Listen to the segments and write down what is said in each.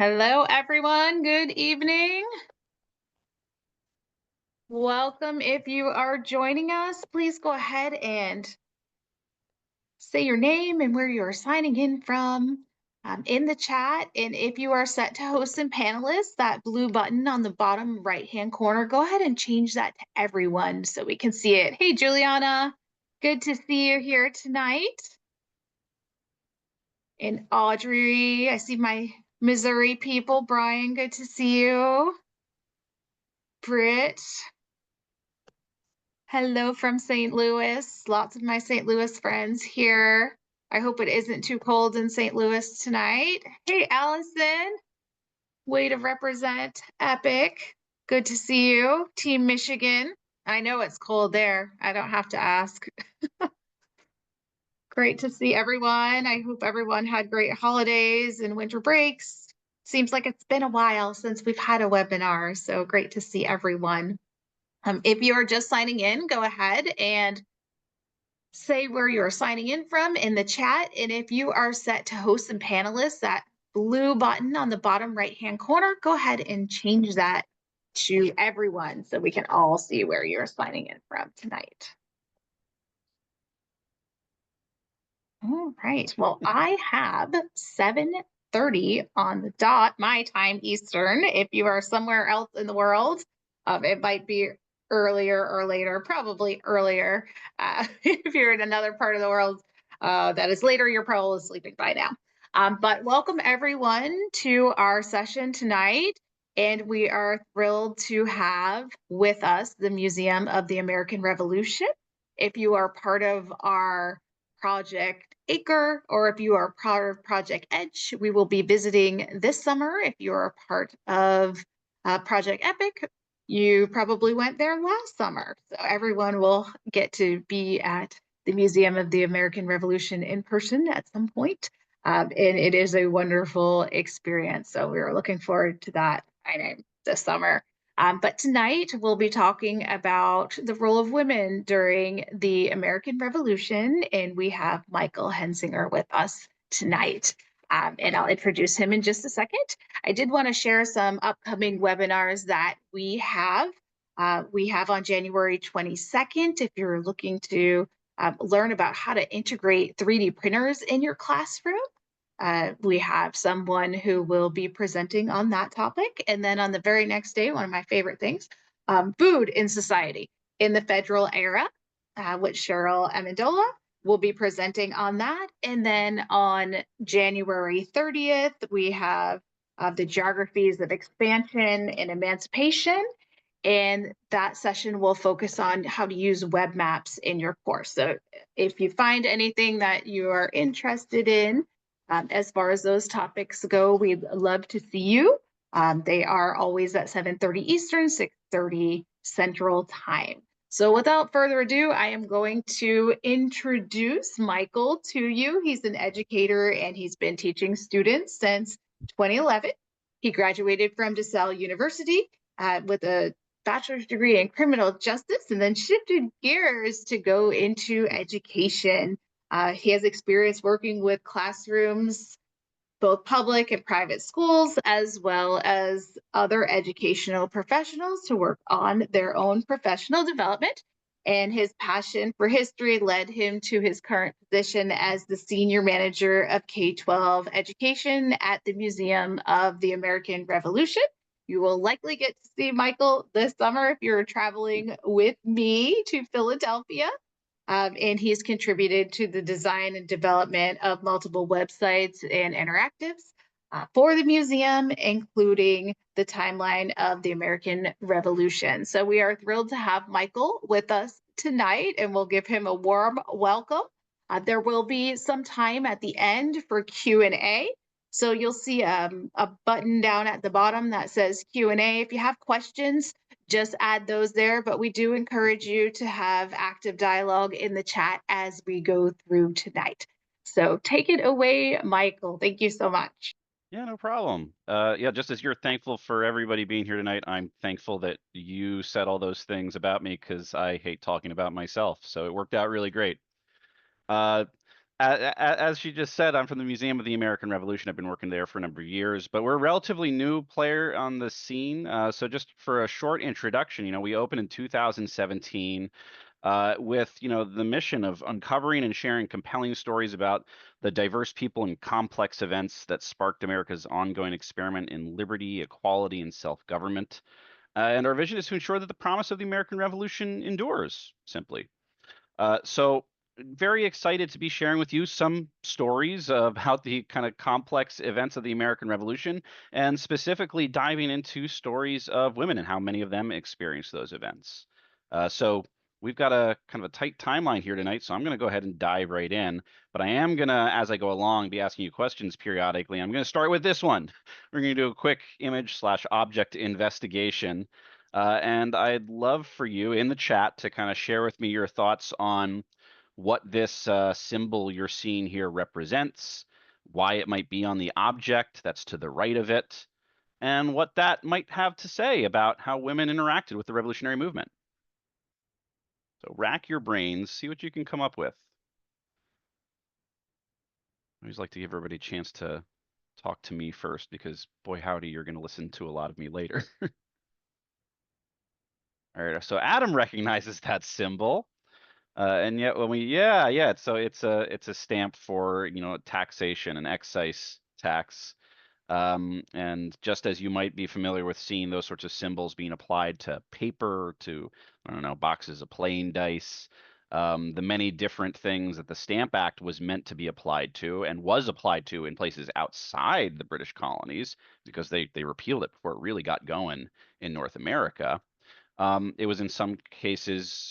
Hello, everyone. Good evening. Welcome. If you are joining us, please go ahead and say your name and where you're signing in from in the chat. And if you are set to host and panelists, that blue button on the bottom right-hand corner, go ahead and change that to everyone so we can see it. Hey, Juliana, good to see you here tonight. And Audrey, I see my Missouri people. Brian, good to see you. Britt. Hello from St. Louis. Lots of my St. Louis friends here. I hope it isn't too cold in St. Louis tonight. Hey, Allison. Way to represent Epic. Good to see you. Team Michigan. I know it's cold there. I don't have to ask. Great to see everyone. I hope everyone had great holidays and winter breaks. Seems like it's been a while since we've had a webinar, so great to see everyone. If you are just signing in, go ahead and say where you're signing in from in the chat. And if you are set to host some panelists, that blue button on the bottom right-hand corner, go ahead and change that to everyone so we can all see where you're signing in from tonight. All right, well, I have 7:30 on the dot, my time Eastern. If you are somewhere else in the world, it might be earlier or later, probably earlier. If you're in another part of the world that is later, you're probably sleeping by now. But welcome everyone to our session tonight. And we are thrilled to have with us the Museum of the American Revolution. If you are part of our Project Acre, or if you are part of Project Edge, we will be visiting this summer. If you are a part of Project Epic, you probably went there last summer. So everyone will get to be at the Museum of the American Revolution in person at some point. And it is a wonderful experience. So we are looking forward to that this summer. But tonight we'll be talking about the role of women during the American Revolution, and we have Michael Hensinger with us tonight. And I'll introduce him in just a second. I did want to share some upcoming webinars that we have. We have on January 22nd, if you're looking to learn about how to integrate 3D printers in your classroom. We have someone who will be presenting on that topic. And then on the very next day, one of my favorite things, food in society in the federal era, which Cheryl Amendola will be presenting on that. And then on January 30th, we have the geographies of expansion and emancipation. And that session will focus on how to use web maps in your course. So if you find anything that you are interested in, as far as those topics go, we'd love to see you. They are always at 7:30 Eastern, 6:30 Central Time. So without further ado, I am going to introduce Michael to you. He's an educator and he's been teaching students since 2011. He graduated from DeSalle University with a bachelor's degree in criminal justice and then shifted gears to go into education. He has experience working with classrooms, both public and private schools, as well as other educational professionals to work on their own professional development. And his passion for history led him to his current position as the senior manager of K-12 education at the Museum of the American Revolution. You will likely get to see Michael this summer if you're traveling with me to Philadelphia. And he's contributed to the design and development of multiple websites and interactives for the museum, including the timeline of the American Revolution. So we are thrilled to have Michael with us tonight, and we'll give him a warm welcome. There will be some time at the end for Q&A. So you'll see a button down at the bottom that says Q&A. If you have questions, just add those there, but we do encourage you to have active dialogue in the chat as we go through tonight. So take it away, Michael. Thank you so much. Yeah, no problem. Yeah, just as you're thankful for everybody being here tonight, I'm thankful that you said all those things about me because I hate talking about myself. So it worked out really great. As she just said, I'm from the Museum of the American Revolution. I've been working there for a number of years, but we're a relatively new player on the scene. So just for a short introduction, we opened in 2017 with, the mission of uncovering and sharing compelling stories about the diverse people and complex events that sparked America's ongoing experiment in liberty, equality, and self-government. And our vision is to ensure that the promise of the American Revolution endures, simply. So very excited to be sharing with you some stories about the kind of complex events of the American Revolution, and specifically diving into stories of women and how many of them experienced those events. So we've got a kind of a tight timeline here tonight, so I'm going to go ahead and dive right in. But I am going to, as I go along, be asking you questions periodically. I'm going to start with this one. We're going to do a quick image/object investigation. And I'd love for you in the chat to kind of share with me your thoughts on what this symbol you're seeing here represents, why it might be on the object that's to the right of it, and what that might have to say about how women interacted with the revolutionary movement. So rack your brains, see what you can come up with. I always like to give everybody a chance to talk to me first because, boy, howdy, you're going to listen to a lot of me later. All right, so Adam recognizes that symbol. And yet when yeah, so it's a stamp for, taxation and excise tax. And just as you might be familiar with seeing those sorts of symbols being applied to paper, to, I don't know, boxes of playing dice, the many different things that the Stamp Act was meant to be applied to and was applied to in places outside the British colonies, because they repealed it before it really got going in North America. It was in some cases,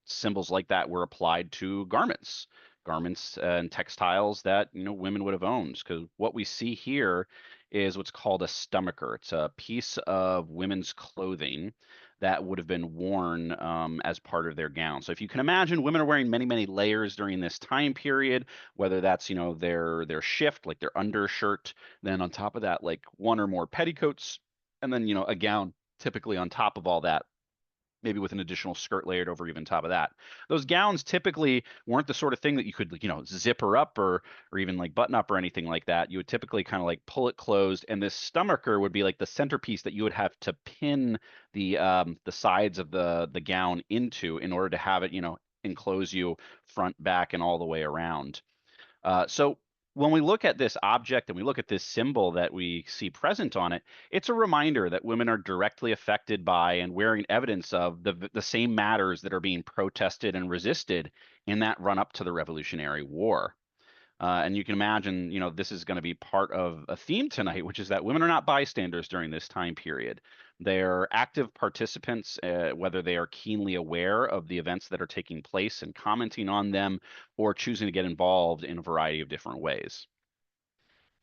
symbols like that were applied to garments and textiles that, women would have owned. Because what we see here is what's called a stomacher. It's a piece of women's clothing that would have been worn as part of their gown. So if you can imagine, women are wearing many, many layers during this time period, whether that's, their shift, like their undershirt, then on top of that, like one or more petticoats, and then, a gown typically on top of all that, maybe with an additional skirt layered over even top of that. Those gowns typically weren't the sort of thing that you could, zipper up or even like button up or anything like that. You would typically kind of like pull it closed, and this stomacher would be like the centerpiece that you would have to pin the sides of the gown into in order to have it, enclose you front, back, and all the way around. So when we look at this object and we look at this symbol that we see present on it, it's a reminder that women are directly affected by and wearing evidence of the same matters that are being protested and resisted in that run up to the Revolutionary War. And you can imagine, this is going to be part of a theme tonight, which is that women are not bystanders during this time period. They're active participants, whether they are keenly aware of the events that are taking place and commenting on them, or choosing to get involved in a variety of different ways.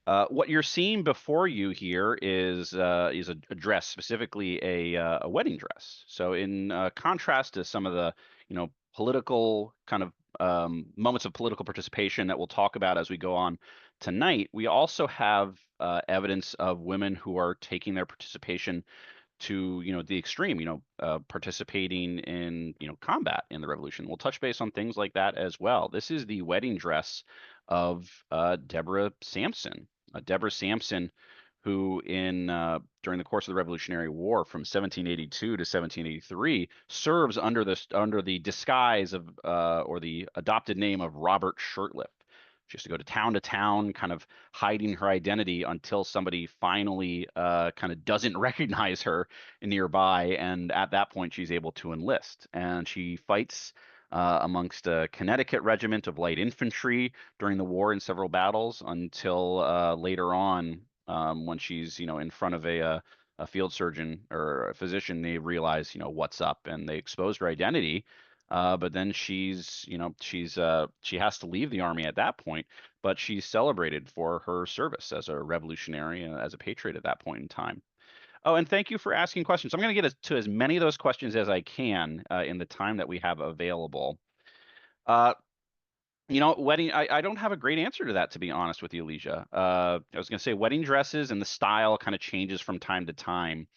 What you're seeing before you here is a dress, specifically a wedding dress. So in contrast to some of the, political kind of moments of political participation that we'll talk about as we go on tonight, we also have evidence of women who are taking their participation to, the extreme, participating in, combat in the revolution. We'll touch base on things like that as well. This is the wedding dress of Deborah Sampson. Deborah Sampson, who during the course of the Revolutionary War from 1782 to 1783 serves under the disguise of or the adopted name of Robert Shirtlift. She has to go to town, kind of hiding her identity until somebody finally kind of doesn't recognize her nearby, and at that point she's able to enlist. And she fights amongst a Connecticut regiment of light infantry during the war in several battles until later on, when she's, in front of a field surgeon or a physician, they realize, what's up, and they exposed her identity. But then she has to leave the army at that point, but she's celebrated for her service as a revolutionary and as a patriot at that point in time. Oh, and thank you for asking questions. I'm going to get to as many of those questions as I can in the time that we have available. Wedding, I don't have a great answer to that, to be honest with you, Alicia. I was going to say wedding dresses and the style kind of changes from time to time.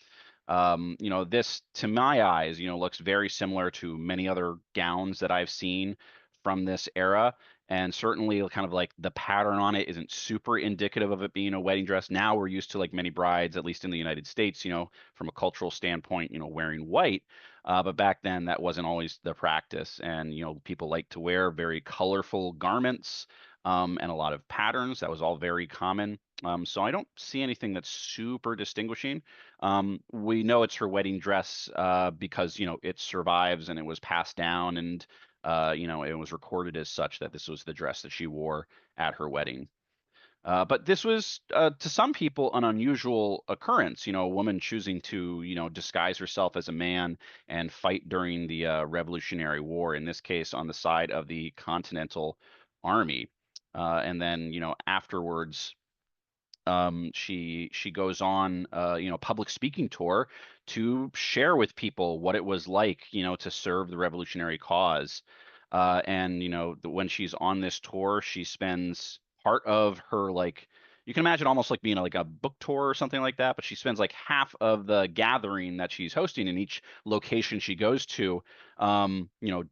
This, to my eyes, looks very similar to many other gowns that I've seen from this era. And certainly kind of like the pattern on it isn't super indicative of it being a wedding dress. Now we're used to, like, many brides, at least in the United States, from a cultural standpoint, wearing white. But back then that wasn't always the practice. And, people like to wear very colorful garments, and a lot of patterns. That was all very common. So I don't see anything that's super distinguishing. We know it's her wedding dress, because, it survives and it was passed down, and it was recorded as such that this was the dress that she wore at her wedding. But this was, to some people, an unusual occurrence. A woman choosing to, disguise herself as a man and fight during the Revolutionary War. In this case, on the side of the Continental Army. And then, afterwards, she goes on, public speaking tour to share with people what it was like, to serve the revolutionary cause. And when she's on this tour, she spends part of her, like, you can imagine almost like being like a book tour or something like that, but she spends like half of the gathering that she's hosting in each location she goes to,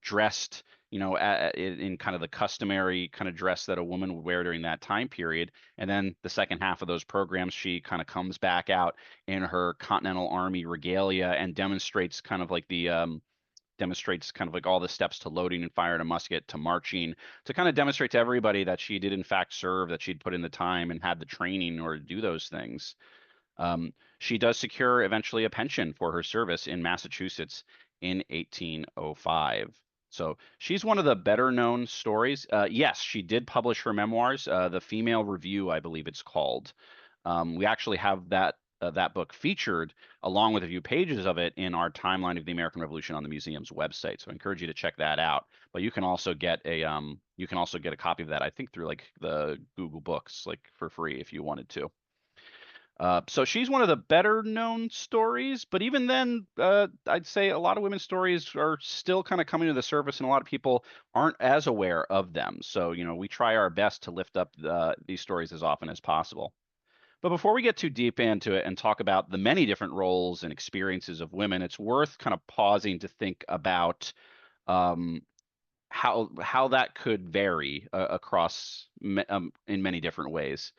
dressed, in kind of the customary kind of dress that a woman would wear during that time period. And then the second half of those programs, she kind of comes back out in her Continental Army regalia and demonstrates kind of like all the steps to loading and firing a musket to marching, to kind of demonstrate to everybody that she did in fact serve, that she'd put in the time and had the training in order to do those things. She does secure eventually a pension for her service in Massachusetts in 1805. So she's one of the better known stories. Yes, she did publish her memoirs, The Female Review, I believe it's called. We actually have that book featured along with a few pages of it in our timeline of the American Revolution on the museum's website. So I encourage you to check that out. But you can also get a copy of that, I think, through like the Google Books, like for free if you wanted to. So she's one of the better known stories, but even then, I'd say a lot of women's stories are still kind of coming to the surface, and a lot of people aren't as aware of them. So, we try our best to lift up these stories as often as possible. But before we get too deep into it and talk about the many different roles and experiences of women, it's worth kind of pausing to think about, um, how that could vary across in many different ways.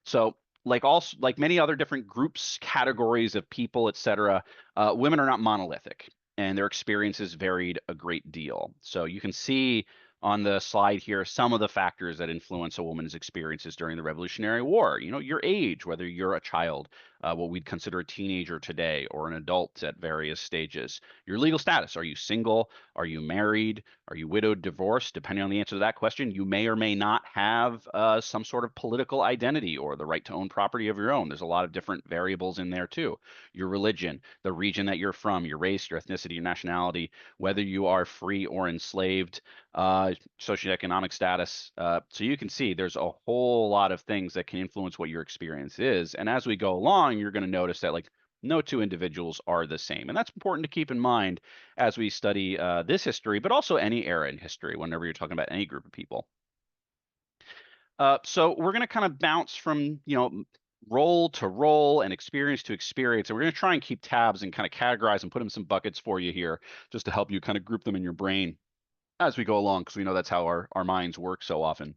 So, like many other different groups, categories of people, etc., women are not monolithic, and their experiences varied a great deal. So you can see on the slide here some of the factors that influence a woman's experiences during the Revolutionary War. Your age, whether you're a child, what we'd consider a teenager today, or an adult at various stages. Your legal status: are you single? Are you married? Are you widowed, divorced? Depending on the answer to that question, you may or may not have some sort of political identity or the right to own property of your own. There's a lot of different variables in there too. Your religion, the region that you're from, your race, your ethnicity, your nationality, whether you are free or enslaved, socioeconomic status. So you can see there's a whole lot of things that can influence what your experience is. And as we go along, you're going to notice that, like, no two individuals are the same. And that's important to keep in mind as we study this history, but also any era in history, whenever you're talking about any group of people. So we're going to kind of bounce from, role to role and experience to experience. And we're going to try and keep tabs and kind of categorize and put them some buckets for you here, just to help you kind of group them in your brain as we go along, because we know that's how our minds work so often.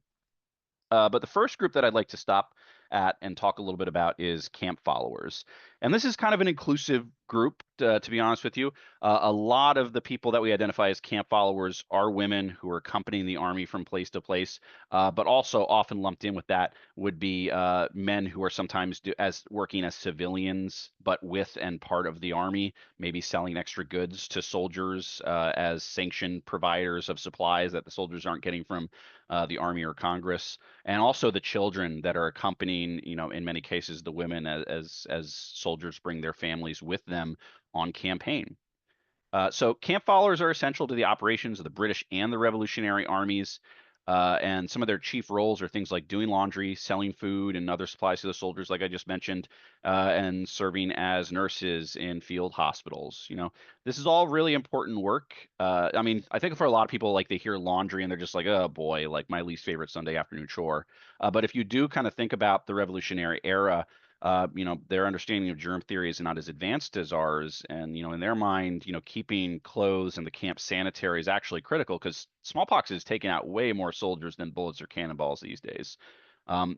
But the first group that I'd like to stop at and talk a little bit about is camp followers. And this is kind of an inclusive group, to be honest with you. A lot of the people that we identify as camp followers are women who are accompanying the army from place to place, but also often lumped in with that would be men who are sometimes working as civilians, but with and part of the army, maybe selling extra goods to soldiers as sanctioned providers of supplies that the soldiers aren't getting from the army or Congress, and also the children that are accompanying, in many cases, the women as soldiers bring their families with them on campaign. So camp followers are essential to the operations of the British and the Revolutionary armies. And some of their chief roles are things like doing laundry, selling food and other supplies to the soldiers, like I just mentioned, and serving as nurses in field hospitals. This is all really important work. I mean, I think for a lot of people, like, they hear laundry and they're just like, oh boy, like my least favorite Sunday afternoon chore. But if you do kind of think about the Revolutionary era, their understanding of germ theory is not as advanced as ours. And, in their mind, keeping clothes and the camp sanitary is actually critical because smallpox is taking out way more soldiers than bullets or cannonballs these days.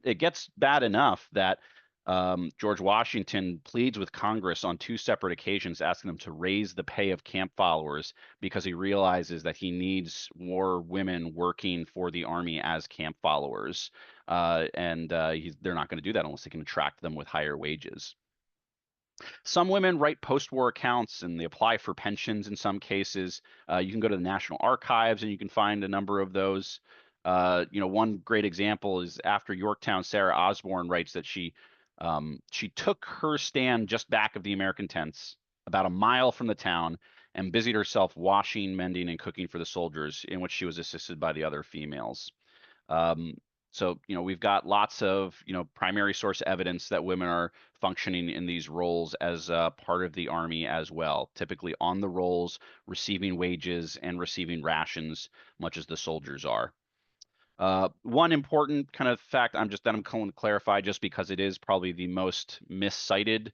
It gets bad enough that George Washington pleads with Congress on two separate occasions, asking them to raise the pay of camp followers because he realizes that he needs more women working for the army as camp followers. And they're not going to do that unless they can attract them with higher wages. Some women write post-war accounts and they apply for pensions in some cases. You can go to the National Archives and you can find a number of those. One great example is after Yorktown, Sarah Osborne writes that she took her stand just back of the American tents, about a mile from the town, and busied herself washing, mending, and cooking for the soldiers, in which she was assisted by the other females. Um, so, we've got lots of, primary source evidence that women are functioning in these roles as part of the army as well, typically on the rolls, receiving wages and receiving rations, much as the soldiers are. One important kind of fact I'm going to clarify just because it is probably the most miscited,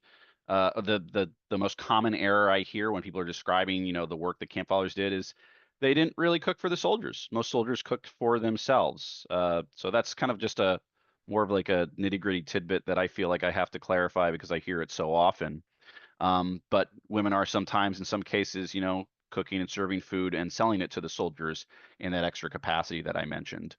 the most common error I hear when people are describing, the work that camp followers did is they didn't really cook for the soldiers. Most soldiers cooked for themselves. So that's kind of just a more of like a nitty-gritty tidbit that I feel like I have to clarify because I hear it so often. But women are sometimes, in some cases, cooking and serving food and selling it to the soldiers in that extra capacity that I mentioned.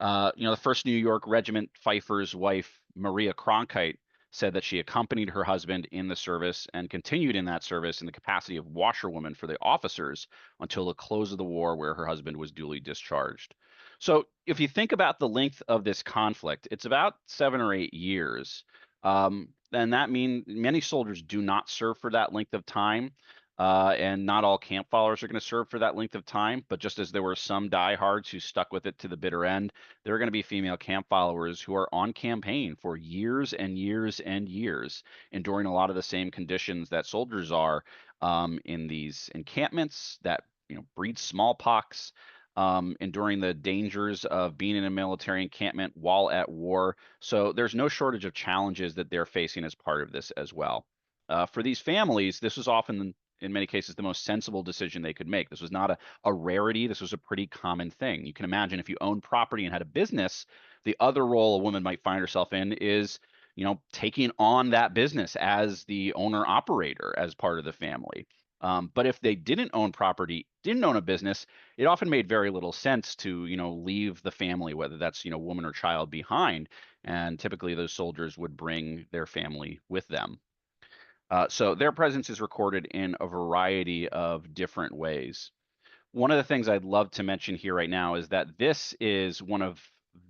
The first New York Regiment Pfeiffer's wife, Maria Cronkite, said that she accompanied her husband in the service and continued in that service in the capacity of washerwoman for the officers until the close of the war, where her husband was duly discharged. So, if you think about the length of this conflict, it's about 7 or 8 years. And that means many soldiers do not serve for that length of time. And not all camp followers are going to serve for that length of time. But just as there were some diehards who stuck with it to the bitter end, there are going to be female camp followers who are on campaign for years and years and years, enduring a lot of the same conditions that soldiers are in these encampments that breed smallpox, enduring the dangers of being in a military encampment while at war. So there's no shortage of challenges that they're facing as part of this as well. For these families, this was often in many cases the most sensible decision they could make. This was not a rarity. This was a pretty common thing. You can imagine if you owned property and had a business, the other role a woman might find herself in is, taking on that business as the owner operator as part of the family. But if they didn't own property, didn't own a business, it often made very little sense to, leave the family, whether that's, woman or child behind. And typically those soldiers would bring their family with them. So their presence is recorded in a variety of different ways. One of the things I'd love to mention here right now is that this is one of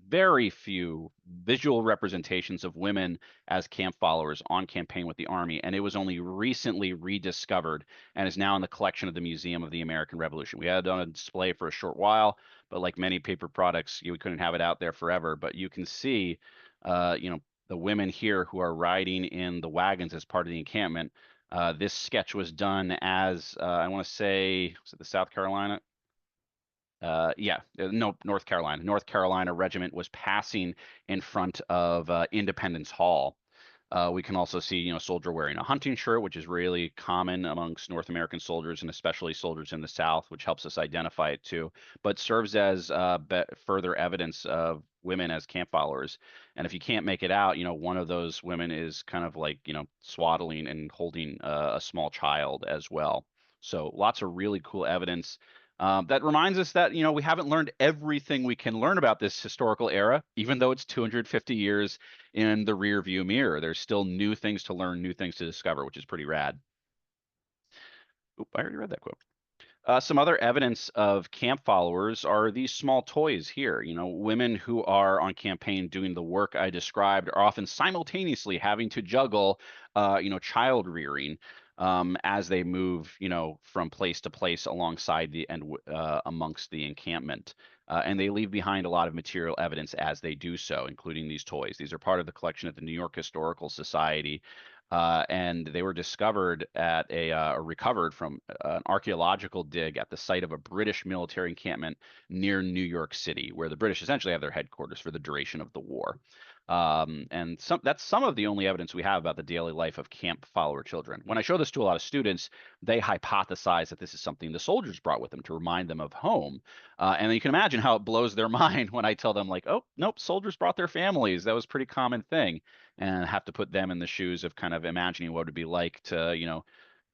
very few visual representations of women as camp followers on campaign with the Army, and it was only recently rediscovered and is now in the collection of the Museum of the American Revolution. We had it on a display for a short while, but like many paper products, we couldn't have it out there forever. But you can see, the women here who are riding in the wagons as part of the encampment. This sketch was done as I want to say, was it the South Carolina? No, North Carolina. North Carolina regiment was passing in front of Independence Hall. We can also see, a soldier wearing a hunting shirt, which is really common amongst North American soldiers and especially soldiers in the South, which helps us identify it too, but serves as further evidence of women as camp followers. And if you can't make it out, one of those women is kind of like, swaddling and holding a small child as well. So lots of really cool evidence. That reminds us that, we haven't learned everything we can learn about this historical era, even though it's 250 years in the rear view mirror. There's still new things to learn, new things to discover, which is pretty rad. Oop, I already read that quote. Some other evidence of camp followers are these small toys here. Women who are on campaign doing the work I described are often simultaneously having to juggle, child rearing as they move, from place to place alongside amongst the encampment. And they leave behind a lot of material evidence as they do so, including these toys. These are part of the collection at the New York Historical Society. And they were discovered at recovered from an archaeological dig at the site of a British military encampment near New York City, where the British essentially have their headquarters for the duration of the war. And that's some of the only evidence we have about the daily life of camp follower children. When I show this to a lot of students, they hypothesize that this is something the soldiers brought with them to remind them of home. And you can imagine how it blows their mind when I tell them, like, oh, nope, soldiers brought their families. That was a pretty common thing. And have to put them in the shoes of kind of imagining what it would be like to,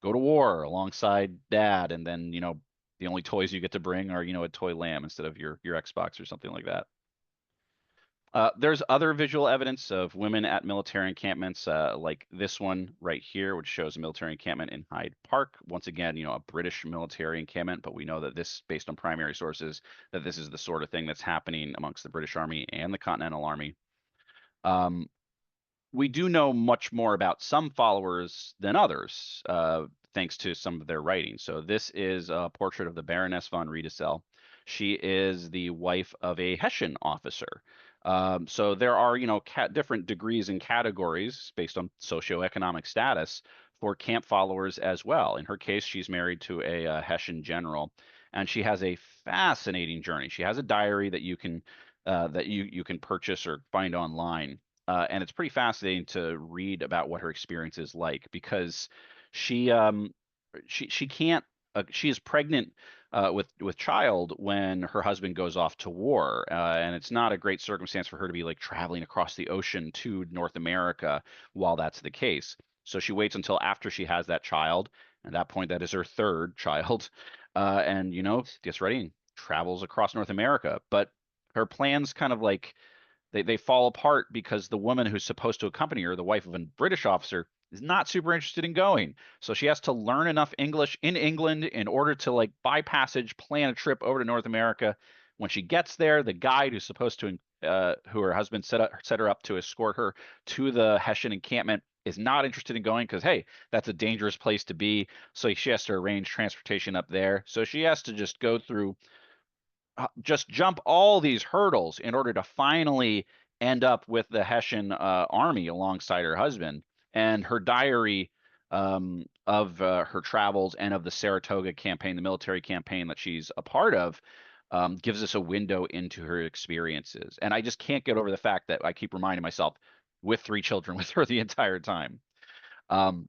go to war alongside dad. And then, the only toys you get to bring are, a toy lamb instead of your Xbox or something like that. There's other visual evidence of women at military encampments, like this one right here, which shows a military encampment in Hyde Park. Once again, a British military encampment, but we know that this, based on primary sources, that this is the sort of thing that's happening amongst the British Army and the Continental Army. Um, we do know much more about some followers than others, thanks to some of their writing. So this is a portrait of the Baroness von Riedesel. She is the wife of a Hessian officer. So there are, different degrees and categories based on socioeconomic status for camp followers as well. In her case, she's married to a Hessian general, and she has a fascinating journey. She has a diary that you can purchase or find online, and it's pretty fascinating to read about what her experience is like, because she um she can't she is pregnant with child when her husband goes off to war, and it's not a great circumstance for her to be like traveling across the ocean to North America while that's the case. So she waits until after she has that child. At that point, that is her third child, and gets ready and travels across North America. But her plans kind of like they fall apart because the woman who's supposed to accompany her, the wife of a British officer, is not super interested in going. So she has to learn enough English in England in order to like buy passage, plan a trip over to North America. When she gets there, the guide who's supposed to, who her husband set her up to escort her to the Hessian encampment, is not interested in going because, hey, that's a dangerous place to be. So she has to arrange transportation up there. So she has to just go through just jump all these hurdles in order to finally end up with the Hessian army alongside her husband. And her diary of her travels and of the Saratoga campaign, the military campaign that she's a part of, gives us a window into her experiences. And I just can't get over the fact that I keep reminding myself, with 3 children with her the entire time.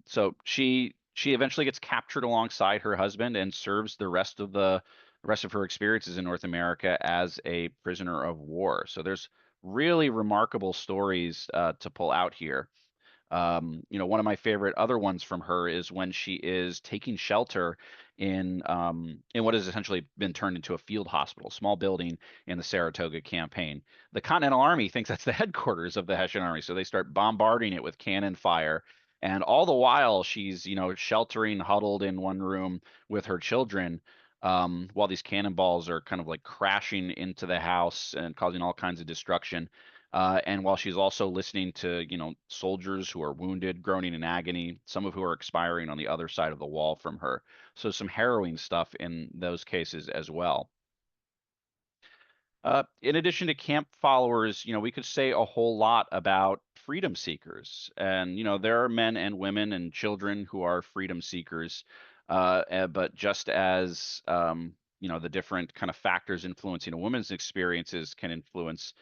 So she eventually gets captured alongside her husband and serves the rest of her experiences in North America as a prisoner of war. So there's really remarkable stories to pull out here. One of my favorite other ones from her is when she is taking shelter in what has essentially been turned into a field hospital, small building in the Saratoga campaign. The Continental Army thinks that's the headquarters of the Hessian Army, so they start bombarding it with cannon fire. And all the while, she's sheltering, huddled in one room with her children, while these cannonballs are kind of like crashing into the house and causing all kinds of destruction. And while she's also listening to, soldiers who are wounded, groaning in agony, some of who are expiring on the other side of the wall from her. So some harrowing stuff in those cases as well. In addition to camp followers, we could say a whole lot about freedom seekers. And, there are men and women and children who are freedom seekers. But just as, the different kind of factors influencing a woman's experiences can influence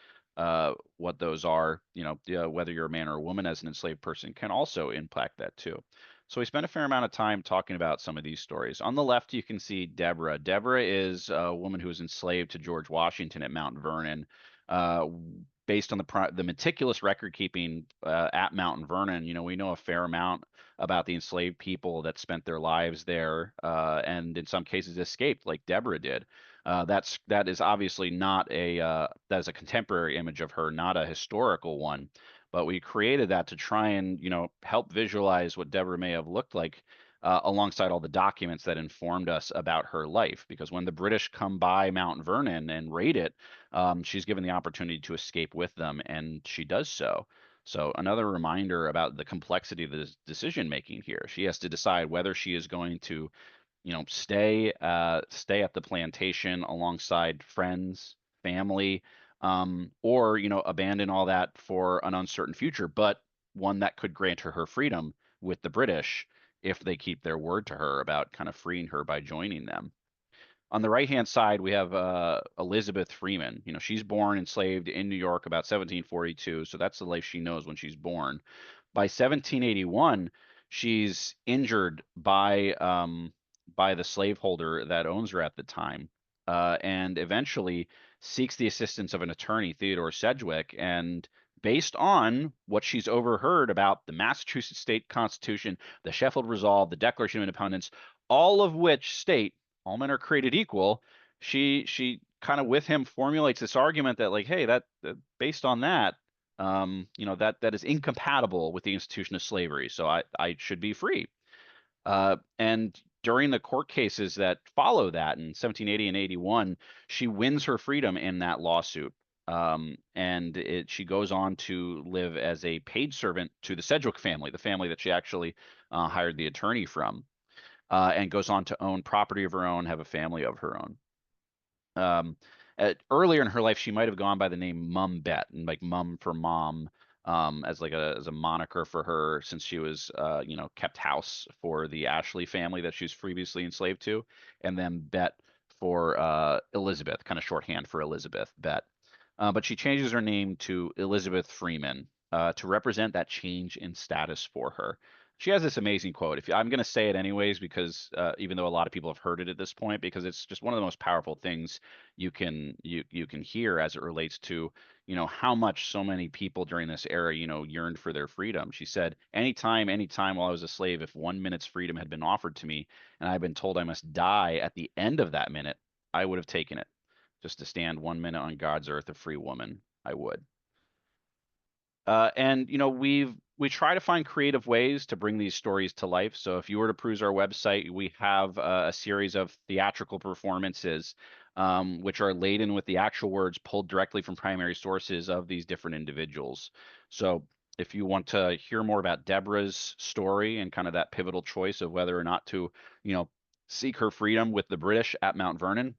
what those are, whether you're a man or a woman as an enslaved person can also impact that too. So we spent a fair amount of time talking about some of these stories. On the left, you can see Deborah. Deborah is a woman who was enslaved to George Washington at Mount Vernon. Uh, Based on the meticulous record keeping at Mount Vernon, we know a fair amount about the enslaved people that spent their lives there, and in some cases escaped, like Deborah did. That is obviously not that is a contemporary image of her, not a historical one, but we created that to try and help visualize what Deborah may have looked like, alongside all the documents that informed us about her life. Because when the British come by Mount Vernon and raid it, she's given the opportunity to escape with them, and she does so. So another reminder about the complexity of the decision making here. She has to decide whether she is going to stay at the plantation alongside friends, family, or abandon all that for an uncertain future, but one that could grant her freedom with the British if they keep their word to her about kind of freeing her by joining them. On the right-hand side, we have Elizabeth Freeman. You know, she's born enslaved in New York about 1742, so that's the life she knows when she's born. By 1781, she's injured by the slaveholder that owns her at the time, and eventually seeks the assistance of an attorney, Theodore Sedgwick, and based on what she's overheard about the Massachusetts state constitution, the Sheffield Resolve, the Declaration of Independence, all of which state all men are created equal, she kind of with him formulates this argument that like, hey, that based on that, that is incompatible with the institution of slavery, so I should be free. And during the court cases that follow that in 1780 and 81, she wins her freedom in that lawsuit. And she goes on to live as a paid servant to the Sedgwick family, the family that she actually hired the attorney from, and goes on to own property of her own, have a family of her own. Um, Earlier in her life, she might have gone by the name Mum Bet, and like Mum for mom, as like as a moniker for her, since she was kept house for the Ashley family that she was previously enslaved to, and then Bet for Elizabeth, kind of shorthand for Elizabeth Bet. But she changes her name to Elizabeth Freeman to represent that change in status for her. She has this amazing quote. If I'm going to say it anyways, because even though a lot of people have heard it at this point, because it's just one of the most powerful things you can hear as it relates to how much so many people during this era yearned for their freedom. She said, anytime while I was a slave, if 1 minute's freedom had been offered to me and I'd been told I must die at the end of that minute, I would have taken it. Just to stand 1 minute on God's earth a free woman, I would. And we try to find creative ways to bring these stories to life. So if you were to peruse our website, we have a series of theatrical performances, which are laden with the actual words pulled directly from primary sources of these different individuals. So if you want to hear more about Deborah's story and kind of that pivotal choice of whether or not to, seek her freedom with the British at Mount Vernon,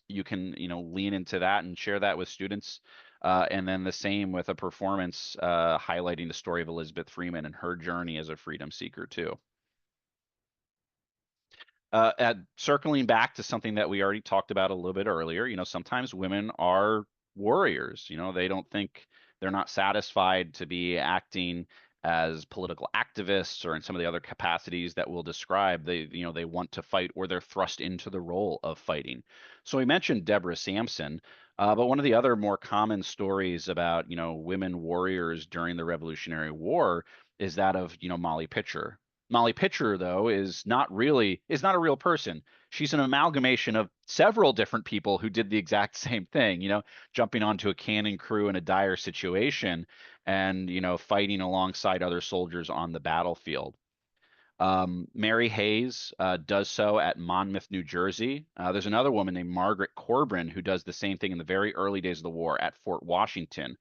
you can lean into that and share that with students, and then the same with a performance highlighting the story of Elizabeth Freeman and her journey as a freedom seeker too. Circling back to something that we already talked about a little bit earlier, sometimes women are warriors. They don't think, they're not satisfied to be acting as political activists or in some of the other capacities that we'll describe. They want to fight, or they're thrust into the role of fighting. So we mentioned Deborah Sampson, but one of the other more common stories about women warriors during the Revolutionary War is that of Molly Pitcher. Molly Pitcher, though, is not a real person. She's an amalgamation of several different people who did the exact same thing, jumping onto a cannon crew in a dire situation and, fighting alongside other soldiers on the battlefield. Mary Hayes does so at Monmouth, New Jersey. There's another woman named Margaret Corbin who does the same thing in the very early days of the war at Fort Washington.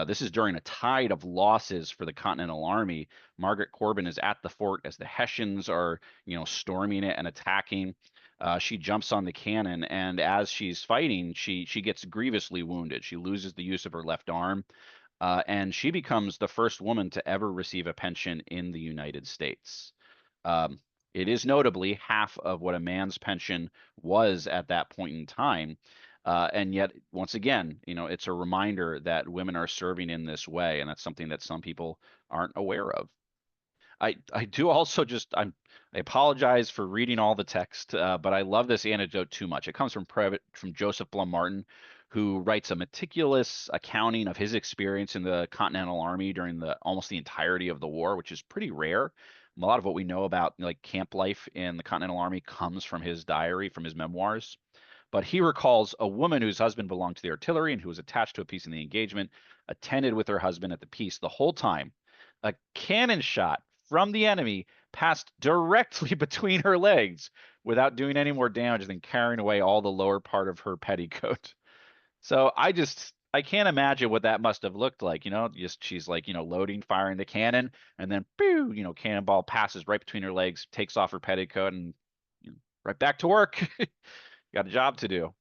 This is during a tide of losses for the Continental Army. Margaret Corbin is at the fort as the Hessians are, storming it and attacking. She jumps on the cannon, and as she's fighting, she gets grievously wounded. She loses the use of her left arm, and she becomes the first woman to ever receive a pension in the United States. Um, it is notably half of what a man's pension was at that point in time. And yet, once again, it's a reminder that women are serving in this way, and that's something that some people aren't aware of. I do also I apologize for reading all the text, but I love this anecdote too much. It comes from Joseph Blum Martin, who writes a meticulous accounting of his experience in the Continental Army during almost the entirety of the war, which is pretty rare. A lot of what we know about like camp life in the Continental Army comes from his diary, from his memoirs. But he recalls a woman whose husband belonged to the artillery and who was attached to a piece in the engagement, attended with her husband at the piece the whole time. A cannon shot from the enemy passed directly between her legs without doing any more damage than carrying away all the lower part of her petticoat. So I can't imagine what that must have looked like. Just she's like, loading, firing the cannon, and then pew, cannonball passes right between her legs, takes off her petticoat, and right back to work. Got a job to do.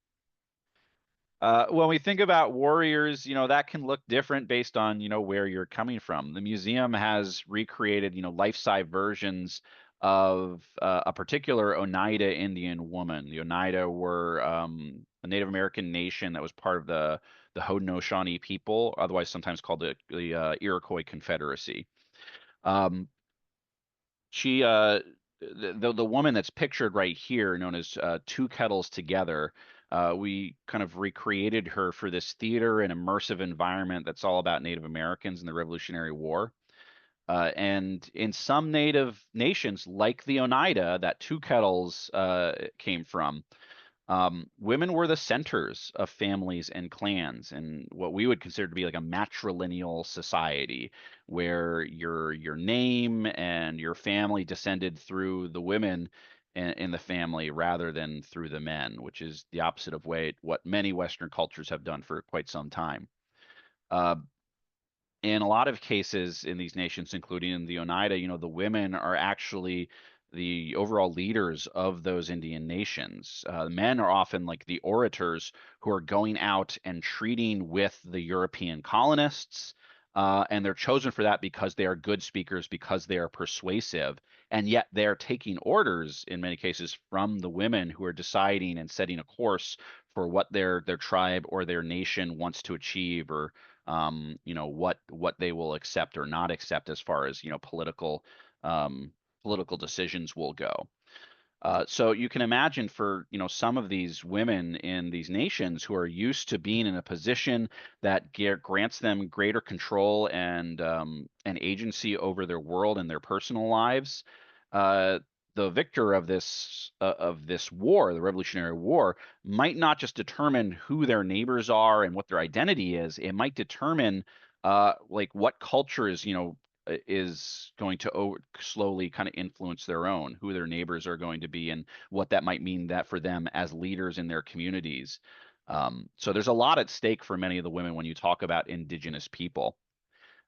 When we think about warriors, that can look different based on, where you're coming from. The museum has recreated, life-size versions of a particular Oneida Indian woman. The Oneida were a Native American nation that was part of the Haudenosaunee people, otherwise sometimes called the Iroquois Confederacy. Um, she the woman that's pictured right here, known as Two Kettles Together, we kind of recreated her for this theater and immersive environment that's all about Native Americans and the Revolutionary War. And in some Native nations, like the Oneida, that Two Kettles came from, women were the centers of families and clans, and what we would consider to be like a matrilineal society, where your name and your family descended through the women in the family rather than through the men, which is the opposite of what many Western cultures have done for quite some time. Uh, in a lot of cases in these nations, including in the Oneida, the women are actually the overall leaders of those Indian nations. The men are often like the orators who are going out and treating with the European colonists. And they're chosen for that because they are good speakers, because they are persuasive. And yet they're taking orders in many cases from the women who are deciding and setting a course for what their tribe or their nation wants to achieve, or what they will accept or not accept as far as um, political decisions will go. So you can imagine for some of these women in these nations who are used to being in a position that grants them greater control and agency over their world and their personal lives. Uh, the victor of this war, the Revolutionary War, might not just determine who their neighbors are and what their identity is. It might determine like what culture is going to slowly kind of influence their own, who their neighbors are going to be, and what that might mean that for them as leaders in their communities. So there's a lot at stake for many of the women when you talk about indigenous people.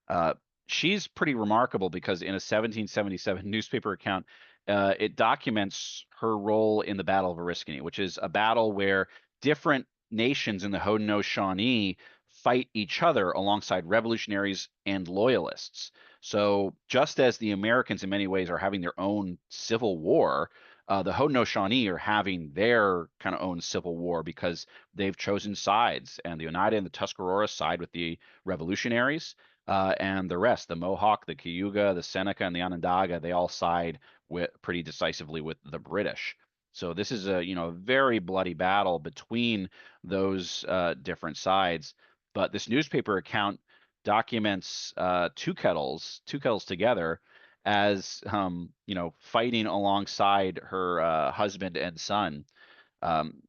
Uh, she's pretty remarkable because in a 1777 newspaper account, it documents her role in the Battle of Oriskany, which is a battle where different nations in the Haudenosaunee fight each other alongside revolutionaries and loyalists. So just as the Americans in many ways are having their own civil war, the Haudenosaunee are having their kind of own civil war because they've chosen sides, and the Oneida and the Tuscarora side with the revolutionaries, and the rest, the Mohawk, the Cayuga, the Seneca, and the Onondaga, they all side pretty decisively with the British. So this is a very bloody battle between those different sides. But this newspaper account documents two kettles together as fighting alongside her husband and son. Um,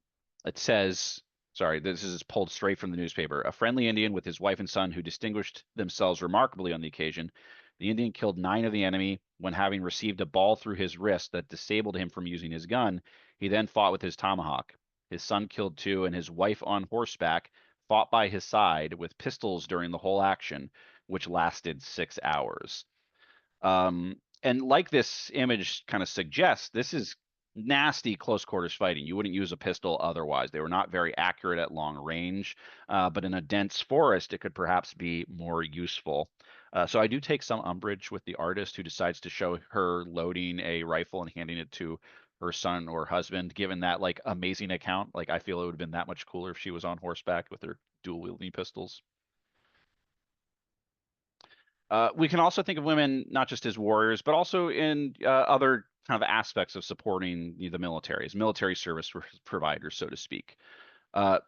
it says, sorry, this is pulled straight from the newspaper. A friendly Indian with his wife and son who distinguished themselves remarkably on the occasion. The Indian killed 9 of the enemy when, having received a ball through his wrist that disabled him from using his gun, he then fought with his tomahawk. His son killed 2, and his wife on horseback fought by his side with pistols during the whole action, which lasted 6 hours. And like this image kind of suggests, this is nasty close quarters fighting. You wouldn't use a pistol otherwise. They were not very accurate at long range, but in a dense forest, it could perhaps be more useful. So I do take some umbrage with the artist who decides to show her loading a rifle and handing it to her son or husband, given that like amazing account. Like I feel it would have been that much cooler if she was on horseback with her dual wielding pistols. We can also think of women not just as warriors, but also in other kind of aspects of supporting the military, as military service providers, so to speak.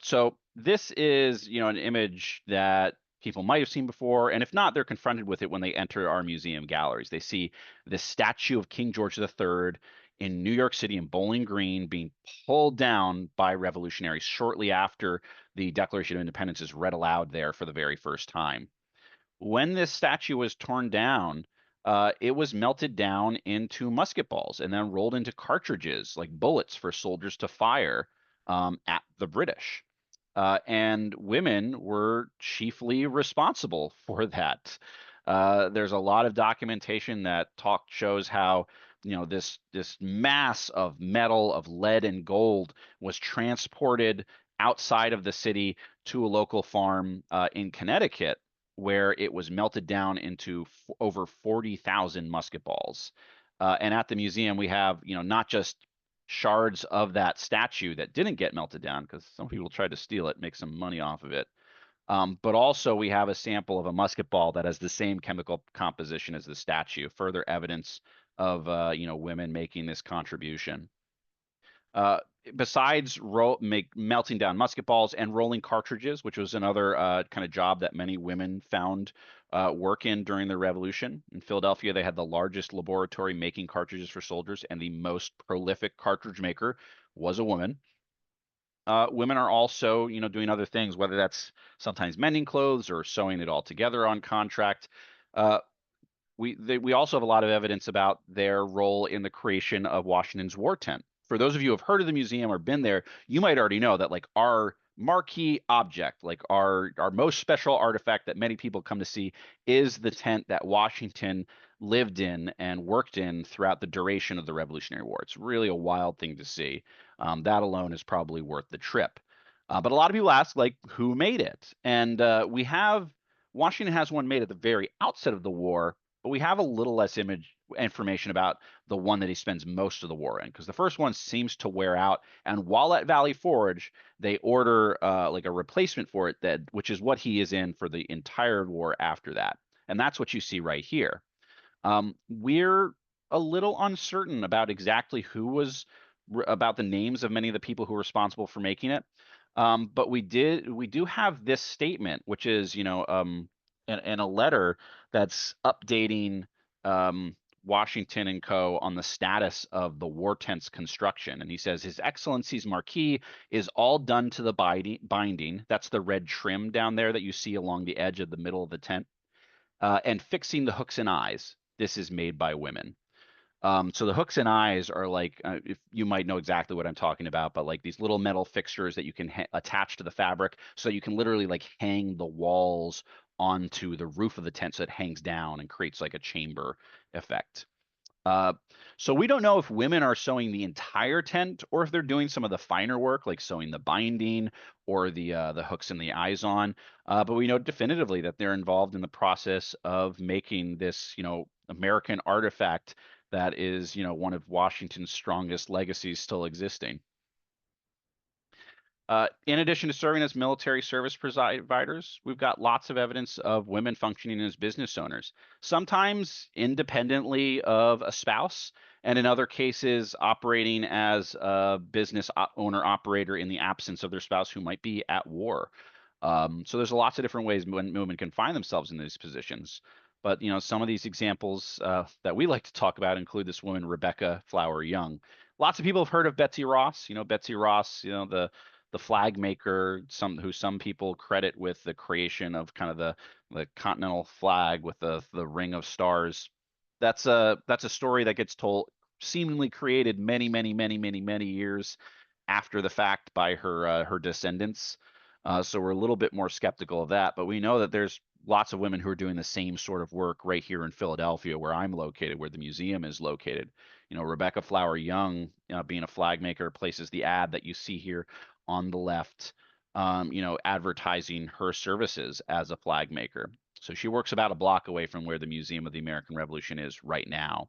So this is, an image that people might have seen before, and if not, they're confronted with it when they enter our museum galleries. They see this statue of King George III in New York City in Bowling Green being pulled down by revolutionaries shortly after the Declaration of Independence is read aloud there for the very first time. When this statue was torn down, it was melted down into musket balls and then rolled into cartridges, like bullets for soldiers to fire at the British. And women were chiefly responsible for that. There's a lot of documentation that shows how this mass of metal, of lead and gold, was transported outside of the city to a local farm in Connecticut, where it was melted down into over 40,000 musket balls. And at the museum, we have, not just shards of that statue that didn't get melted down, because some people tried to steal it, make some money off of it. But also we have a sample of a musket ball that has the same chemical composition as the statue, further evidence of, women making this contribution. Uh, Besides melting down musket balls and rolling cartridges, which was another kind of job that many women found work in during the Revolution. In Philadelphia, they had the largest laboratory making cartridges for soldiers, and the most prolific cartridge maker was a woman. Women are also, doing other things, whether that's sometimes mending clothes or sewing it all together on contract. Uh, we also have a lot of evidence about their role in the creation of Washington's war tent. For those of you who have heard of the museum or been there, you might already know that like our marquee object, like our most special artifact that many people come to see, is the tent that Washington lived in and worked in throughout the duration of the Revolutionary War. It's really a wild thing to see. That alone is probably worth the trip. But a lot of people ask, like, who made it? And Washington has one made at the very outset of the war, but we have a little less information about the one that he spends most of the war in, because the first one seems to wear out. And while at Valley Forge, they order like a replacement for it, which is what he is in for the entire war after that. And that's what you see right here. We're a little uncertain about exactly who was about the names of many of the people who were responsible for making it. But we do have this statement, which is, in a letter that's updating Washington and Co. on the status of the war tent's construction. And he says, His Excellency's marquee is all done to the binding. That's the red trim down there that you see along the edge of the middle of the tent. And fixing the hooks and eyes. This is made by women. So the hooks and eyes are like, if you might know exactly what I'm talking about, but like these little metal fixtures that you can attach to the fabric, so you can literally like hang the walls onto the roof of the tent so it hangs down and creates like a chamber effect. Uh, so we don't know if women are sewing the entire tent or if they're doing some of the finer work, like sewing the binding or the hooks and the eyes on. But we know definitively that they're involved in the process of making this, American artifact that is, one of Washington's strongest legacies still existing. In addition to serving as military service providers, we've got lots of evidence of women functioning as business owners, sometimes independently of a spouse, and in other cases, operating as a business owner operator in the absence of their spouse who might be at war. So there's lots of different ways women can find themselves in these positions. But some of these examples that we like to talk about include this woman, Rebecca Flower Young. Lots of people have heard of Betsy Ross. Betsy Ross, the flag maker, who some people credit with the creation of kind of the continental flag with the ring of stars. That's a story that gets told, seemingly created many, many, many, many, many years after the fact by her descendants. So we're a little bit more skeptical of that, but we know that there's lots of women who are doing the same sort of work right here in Philadelphia, where I'm located, where the museum is located. Rebecca Flower Young, being a flag maker, places the ad that you see here on the left, advertising her services as a flag maker. So she works about a block away from where the Museum of the American Revolution is right now.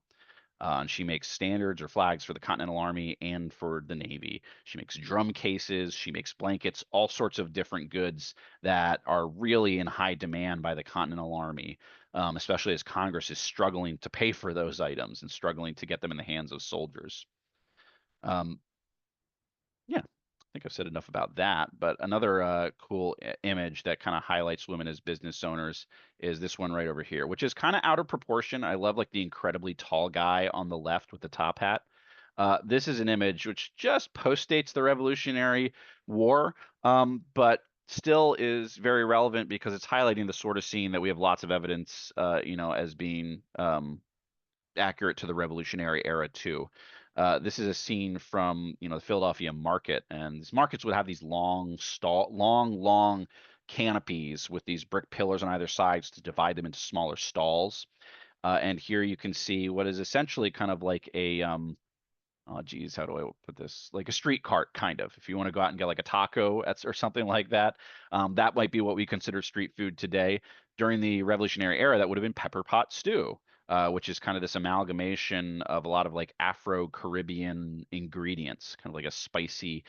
And she makes standards or flags for the Continental Army and for the Navy. She makes drum cases, she makes blankets, all sorts of different goods that are really in high demand by the Continental Army, especially as Congress is struggling to pay for those items and struggling to get them in the hands of soldiers. Um, yeah, I think I've said enough about that. But another cool image that kind of highlights women as business owners is this one right over here, which is kind of out of proportion. I love like the incredibly tall guy on the left with the top hat. This is an image which just postdates the Revolutionary War, but still is very relevant because it's highlighting the sort of scene that we have lots of evidence, as being accurate to the Revolutionary era too. This is a scene from the Philadelphia market, and these markets would have these long canopies with these brick pillars on either sides to divide them into smaller stalls. And here you can see what is essentially kind of like a oh geez, how do I put this? Like a street cart, kind of. If you want to go out and get like a taco or something like that, that might be what we consider street food today. During the Revolutionary era, that would have been pepper pot stew. which is kind of this amalgamation of a lot of like Afro-Caribbean ingredients, kind of like a spicy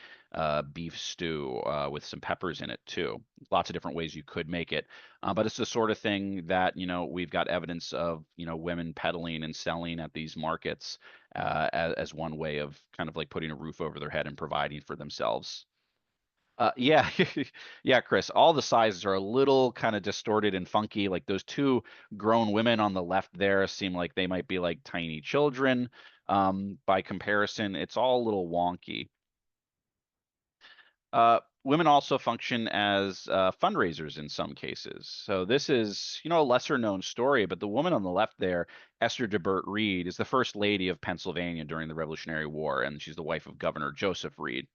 beef stew with some peppers in it too. Lots of different ways you could make it, but it's the sort of thing that we've got evidence of women peddling and selling at these markets as one way of kind of like putting a roof over their head and providing for themselves. Yeah, yeah, Chris. All the sizes are a little kind of distorted and funky. Like those two grown women on the left there seem like they might be like tiny children. By comparison, it's all a little wonky. Women also function as fundraisers in some cases. So this is, a lesser known story, but the woman on the left there, Esther DeBert Reed, is the first lady of Pennsylvania during the Revolutionary War, and she's the wife of Governor Joseph Reed.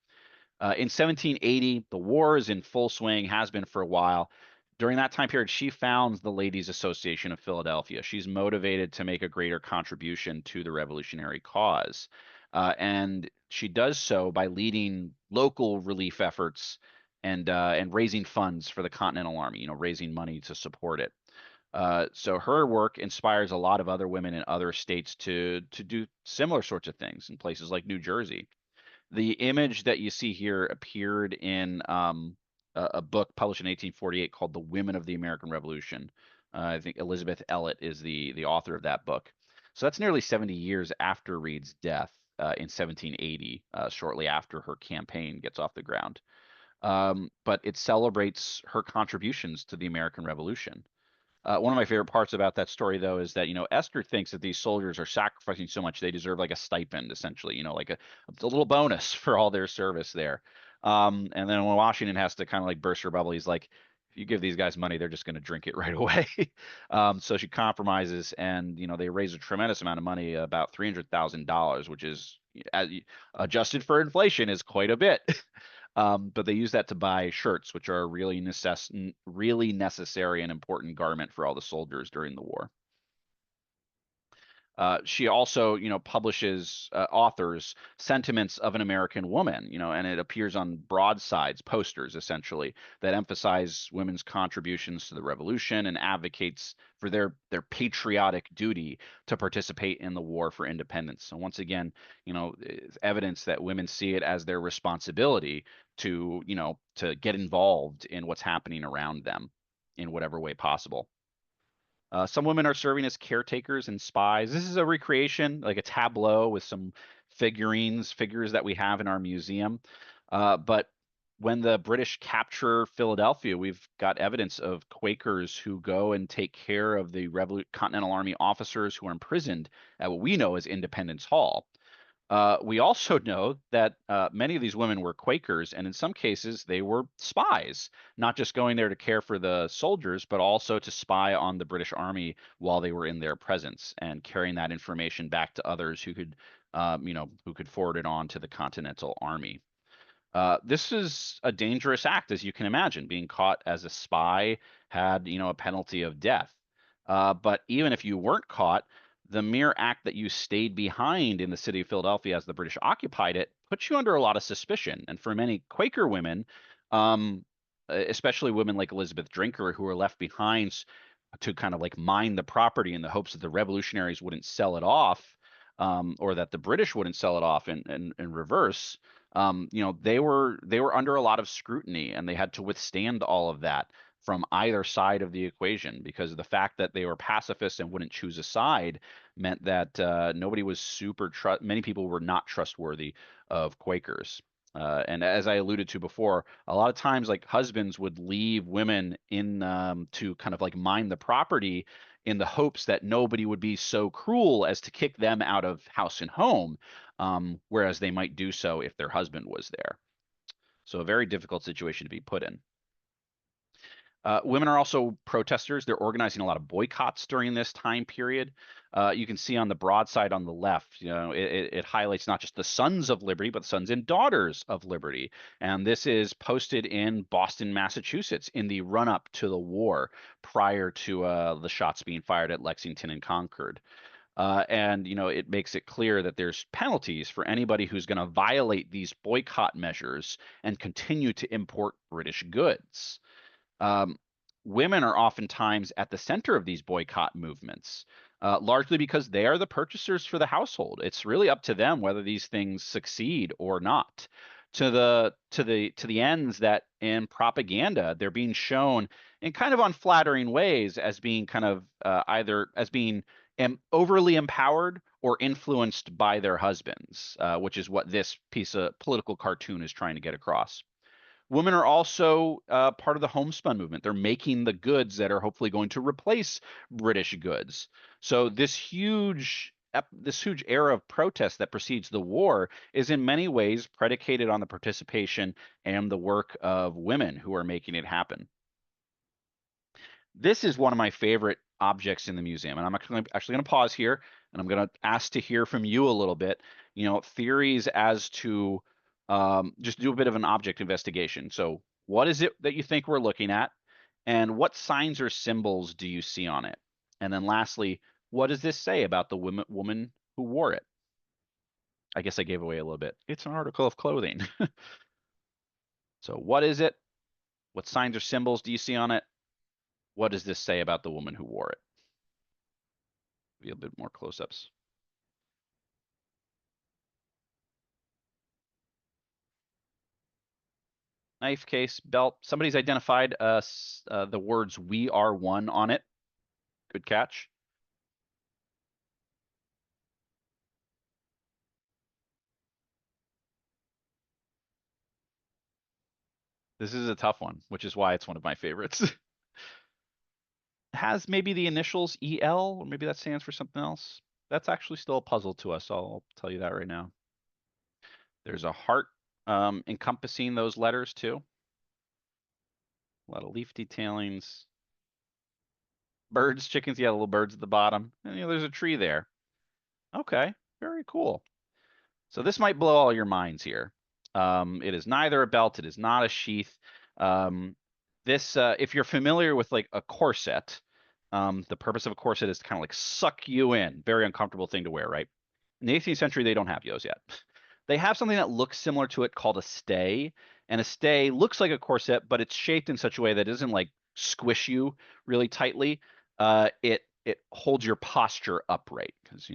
In 1780, the war is in full swing, has been for a while. During that time period, she founds the Ladies Association of Philadelphia. She's motivated to make a greater contribution to the revolutionary cause. And she does so by leading local relief efforts and raising funds for the Continental Army, raising money to support it. So her work inspires a lot of other women in other states to do similar sorts of things in places like New Jersey. The image that you see here appeared in a book published in 1848 called "The Women of the American Revolution." I think Elizabeth Elliot is the author of that book. So that's nearly 70 years after Reed's death in 1780, shortly after her campaign gets off the ground. But it celebrates her contributions to the American Revolution. One of my favorite parts about that story, though, is that Esther thinks that these soldiers are sacrificing so much they deserve like a stipend, essentially, like a little bonus for all their service there. And then when Washington has to kind of like burst her bubble, he's like, if you give these guys money, they're just going to drink it right away. So she compromises, and they raise a tremendous amount of money, about $300,000, which is adjusted for inflation is quite a bit. But they use that to buy shirts, which are a really necessary and important garment for all the soldiers during the war. She also, publishes authors sentiments of an American woman, and it appears on broadsides, posters, essentially, that emphasize women's contributions to the revolution and advocates for their patriotic duty to participate in the war for independence. So once again, it's evidence that women see it as their responsibility to get involved in what's happening around them in whatever way possible. Some women are serving as caretakers and spies. This is a recreation, like a tableau with some figures that we have in our museum. But when the British capture Philadelphia, we've got evidence of Quakers who go and take care of the Continental Army officers who are imprisoned at what we know as Independence Hall. We also know that many of these women were Quakers, and in some cases, they were spies, not just going there to care for the soldiers, but also to spy on the British Army while they were in their presence and carrying that information back to others who could forward it on to the Continental Army. This is a dangerous act, as you can imagine. Being caught as a spy had, a penalty of death. But even if you weren't caught, the mere act that you stayed behind in the city of Philadelphia as the British occupied it puts you under a lot of suspicion. And for many Quaker women, um, especially women like Elizabeth Drinker, who were left behind to kind of like mine the property in the hopes that the revolutionaries wouldn't sell it off, or that the British wouldn't sell it off in reverse. They were under a lot of scrutiny, and they had to withstand all of that from either side of the equation, because the fact that they were pacifists and wouldn't choose a side meant that nobody was many people were not trustworthy of Quakers. And as I alluded to before, a lot of times like husbands would leave women in to kind of like mine the property in the hopes that nobody would be so cruel as to kick them out of house and home, whereas they might do so if their husband was there. So a very difficult situation to be put in. Women are also protesters. They're organizing a lot of boycotts during this time period. You can see on the broadside on the left, it highlights not just the Sons of Liberty, but the Sons and Daughters of Liberty. And this is posted in Boston, Massachusetts in the run up to the war prior to the shots being fired at Lexington and Concord. And it makes it clear that there's penalties for anybody who's going to violate these boycott measures and continue to import British goods. Um, women are oftentimes at the center of these boycott movements, largely because they are the purchasers for the household. It's really up to them whether these things succeed or not. To the ends that in propaganda they're being shown in kind of unflattering ways as being kind of either as being overly empowered or influenced by their husbands, which is what this piece of political cartoon is trying to get across. Women are also part of the homespun movement. They're making the goods that are hopefully going to replace British goods. So this huge era of protest that precedes the war is in many ways predicated on the participation and the work of women who are making it happen. This is one of my favorite objects in the museum, and I'm actually going to pause here, and I'm going to ask to hear from you a little bit. Theories as to just do a bit of an object investigation. So, what is it that you think we're looking at, and what signs or symbols do you see on it? And then, lastly, what does this say about the woman who wore it? I guess I gave away a little bit. It's an article of clothing. So, what is it? What signs or symbols do you see on it? What does this say about the woman who wore it? Be a bit more close-ups. Knife case, belt. Somebody's identified the words "We are one" on it. Good catch. This is a tough one, which is why it's one of my favorites. Has maybe the initials EL, or maybe that stands for something else. That's actually still a puzzle to us. I'll tell you that right now. There's a heart encompassing those letters too. A lot of leaf detailings. Birds, chickens, yeah, little birds at the bottom. And there's a tree there. Okay, very cool. So this might blow all your minds here. It is neither a belt, it is not a sheath. If you're familiar with like a corset, the purpose of a corset is to kind of like suck you in. Very uncomfortable thing to wear, right? In the 18th century, they don't have those yet. They have something that looks similar to it called a stay. And a stay looks like a corset, but it's shaped in such a way that it doesn't like squish you really tightly. It holds your posture upright because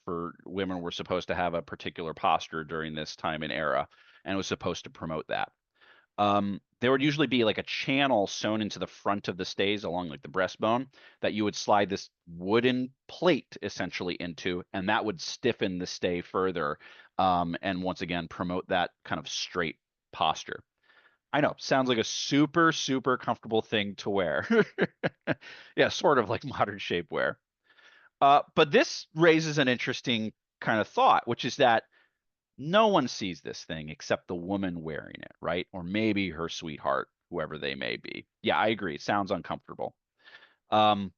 for women we're supposed to have a particular posture during this time and era, and it was supposed to promote that. There would usually be like a channel sewn into the front of the stays along like the breastbone that you would slide this wooden plate essentially into, and that would stiffen the stay further, and once again promote that kind of straight posture. I know, sounds like a super, super comfortable thing to wear. Yeah, sort of like modern shapewear. But this raises an interesting kind of thought, which is that no one sees this thing except the woman wearing it, right? Or maybe her sweetheart, whoever they may be. Yeah, I agree. It sounds uncomfortable. Um,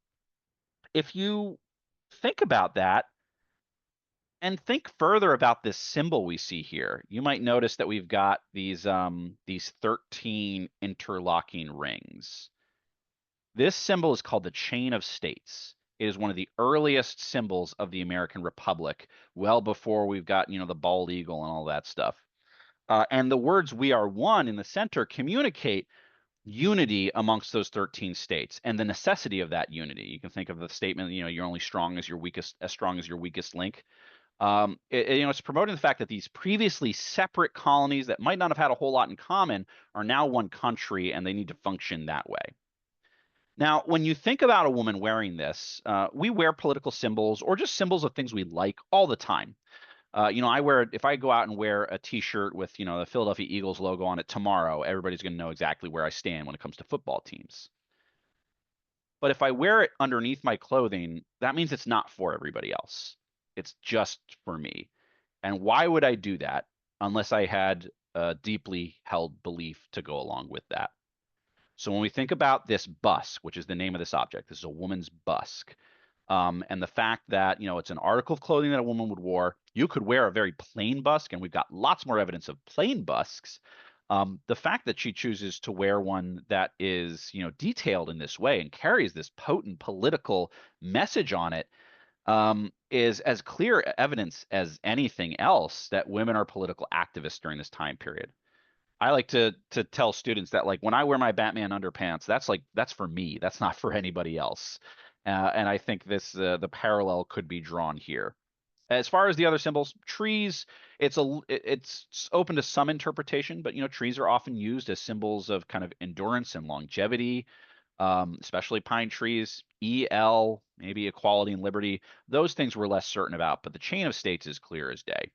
if you think about that and think further about this symbol we see here, you might notice that we've got these 13 interlocking rings. This symbol is called the chain of states. It is one of the earliest symbols of the American Republic, well before we've got, the bald eagle and all that stuff. And the words "we are one" in the center communicate unity amongst those 13 states and the necessity of that unity. You can think of the statement, you're only strong as strong as your weakest link. It's promoting the fact that these previously separate colonies that might not have had a whole lot in common are now one country and they need to function that way. Now, when you think about a woman wearing this, we wear political symbols or just symbols of things we like all the time. If I go out and wear a T-shirt with, the Philadelphia Eagles logo on it tomorrow, everybody's going to know exactly where I stand when it comes to football teams. But if I wear it underneath my clothing, that means it's not for everybody else. It's just for me. And why would I do that unless I had a deeply held belief to go along with that? So when we think about this busk, which is the name of this object, this is a woman's busk. And the fact that, it's an article of clothing that a woman would wear. You could wear a very plain busk, and we've got lots more evidence of plain busks. The fact that she chooses to wear one that is, detailed in this way and carries this potent political message on it, is as clear evidence as anything else that women are political activists during this time period. I like to tell students that like when I wear my Batman underpants, that's for me. That's not for anybody else. And I think the parallel could be drawn here. As far as the other symbols, trees, it's open to some interpretation, but trees are often used as symbols of kind of endurance and longevity, especially pine trees. EL, maybe equality and liberty. Those things we're less certain about, but the chain of states is clear as day.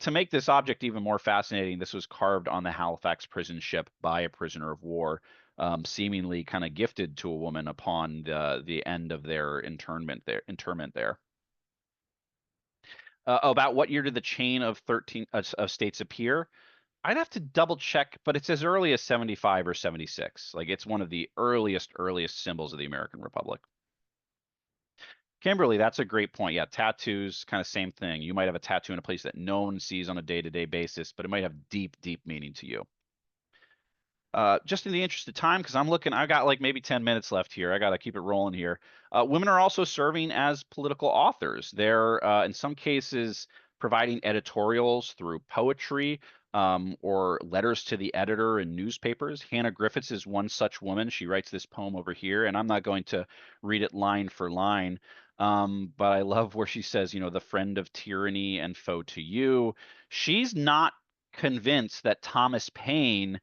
To make this object even more fascinating, this was carved on the Halifax prison ship by a prisoner of war, seemingly kind of gifted to a woman upon the end of their Interment there. About what year did the chain of 13 of states appear? I'd have to double check, but it's as early as 75 or 76. Like it's one of the earliest symbols of the American Republic. Kimberly, that's a great point. Yeah, tattoos, kind of same thing. You might have a tattoo in a place that no one sees on a day-to-day basis, but it might have deep meaning to you. Just in the interest of time, because I got like maybe 10 minutes left here. I got to keep it rolling here. Women are also serving as political authors. They're, in some cases, providing editorials through poetry or letters to the editor in newspapers. Hannah Griffiths is one such woman. She writes this poem over here, and I'm not going to read it line for line. But I love where she says, the friend of tyranny and foe to you. She's not convinced that Thomas Paine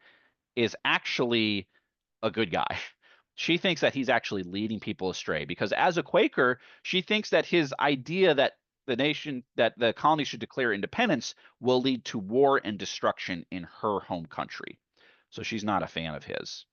is actually a good guy. She thinks that he's actually leading people astray because as a Quaker, she thinks that his idea that the colony should declare independence will lead to war and destruction in her home country. So she's not a fan of his.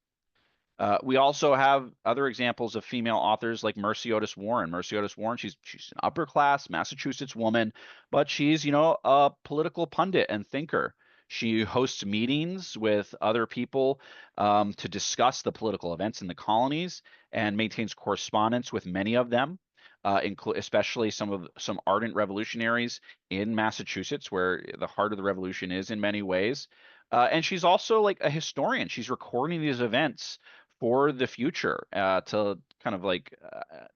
We also have other examples of female authors like Mercy Otis Warren. Mercy Otis Warren, she's an upper class Massachusetts woman, but she's, a political pundit and thinker. She hosts meetings with other people to discuss the political events in the colonies and maintains correspondence with many of them, especially some ardent revolutionaries in Massachusetts, where the heart of the revolution is in many ways. And she's also like a historian. She's recording these events for the future to kind of like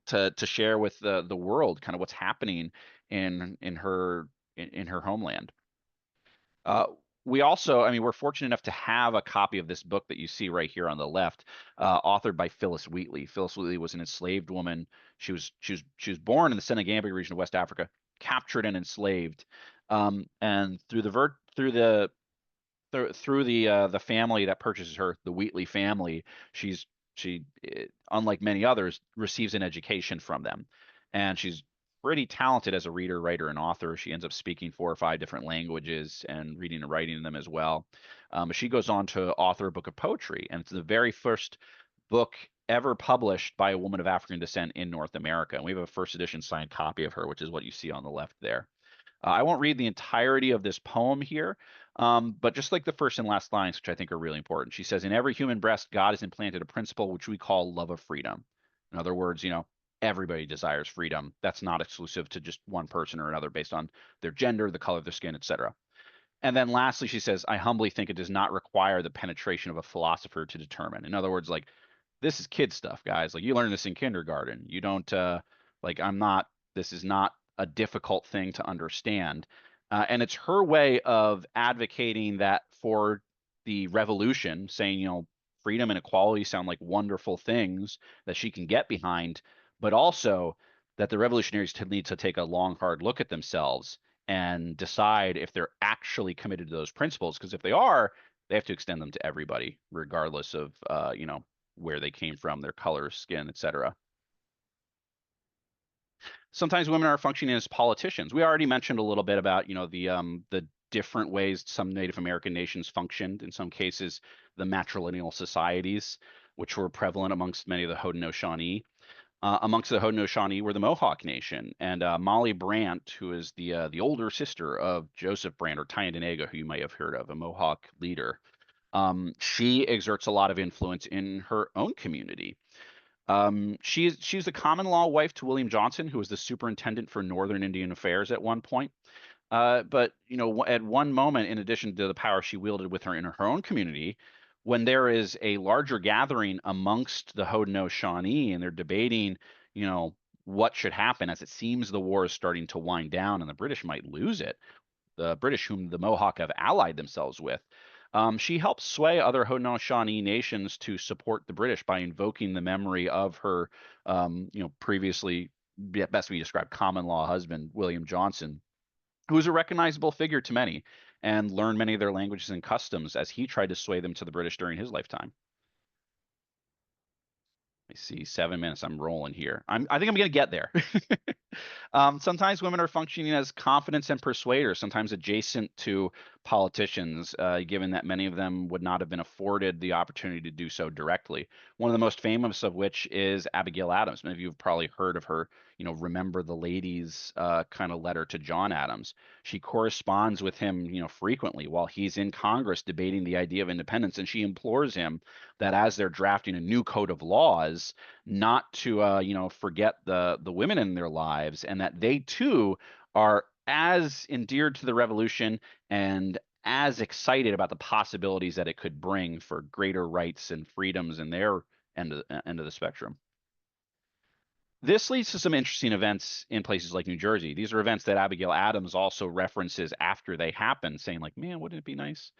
to share with the world kind of what's happening in her homeland. Uh, we also, I mean, we're fortunate enough to have a copy of this book that you see right here on the left, authored by Phyllis Wheatley. Phyllis Wheatley was an enslaved woman. She was born in the Senegambia region of West Africa, captured and enslaved, and through the family that purchases her, the Wheatley family, she unlike many others receives an education from them, and she's pretty talented as a reader, writer, and author. She ends up speaking 4 or 5 different languages and reading and writing them as well. She goes on to author a book of poetry, and it's the very first book ever published by a woman of African descent in North America. And we have a first edition signed copy of her, which is what you see on the left there. I won't read the entirety of this poem here, but just like the first and last lines, which I think are really important. She says, "In every human breast, God has implanted a principle which we call love of freedom." In other words, everybody desires freedom. That's not exclusive to just one person or another based on their gender, the color of their skin, etc. And then lastly, she says, "I humbly think it does not require the penetration of a philosopher to determine." In other words, like this is kid stuff, guys. Like you learn this in kindergarten. You don't like I'm not this is not a difficult thing to understand. And it's her way of advocating that for the revolution, saying, freedom and equality sound like wonderful things that she can get behind, but also that the revolutionaries need to take a long, hard look at themselves and decide if they're actually committed to those principles. Because if they are, they have to extend them to everybody, regardless of where they came from, their color, skin, etc. Sometimes women are functioning as politicians. We already mentioned a little bit about, the different ways some Native American nations functioned. In some cases, the matrilineal societies, which were prevalent amongst many of the Haudenosaunee. Amongst the Haudenosaunee were the Mohawk Nation, and Molly Brant, who is the older sister of Joseph Brant or Tyendinaga, who you might have heard of, a Mohawk leader. She exerts a lot of influence in her own community. She's the common law wife to William Johnson, who was the superintendent for Northern Indian Affairs at one point. But at one moment, in addition to the power she wielded with her in her own community, when there is a larger gathering amongst the Haudenosaunee and they're debating, what should happen as it seems the war is starting to wind down and the British might lose it, the British whom the Mohawk have allied themselves with. She helped sway other Haudenosaunee nations to support the British by invoking the memory of her, previously best to be described common law husband, William Johnson, who was a recognizable figure to many and learned many of their languages and customs as he tried to sway them to the British during his lifetime. Let me see, 7 minutes. I'm rolling here. I think I'm gonna get there. Sometimes women are functioning as confidence and persuaders, sometimes adjacent to politicians, given that many of them would not have been afforded the opportunity to do so directly. One of the most famous of which is Abigail Adams. Many of you have probably heard of her, Remember the Ladies kind of letter to John Adams. She corresponds with him, frequently while he's in Congress debating the idea of independence, and she implores him that as they're drafting a new code of laws, not to forget the women in their lives, and that they too are as endeared to the revolution and as excited about the possibilities that it could bring for greater rights and freedoms in their end of the spectrum. This leads to some interesting events in places like New Jersey. These are events that Abigail Adams also references after they happen, saying like, man, wouldn't it be nice?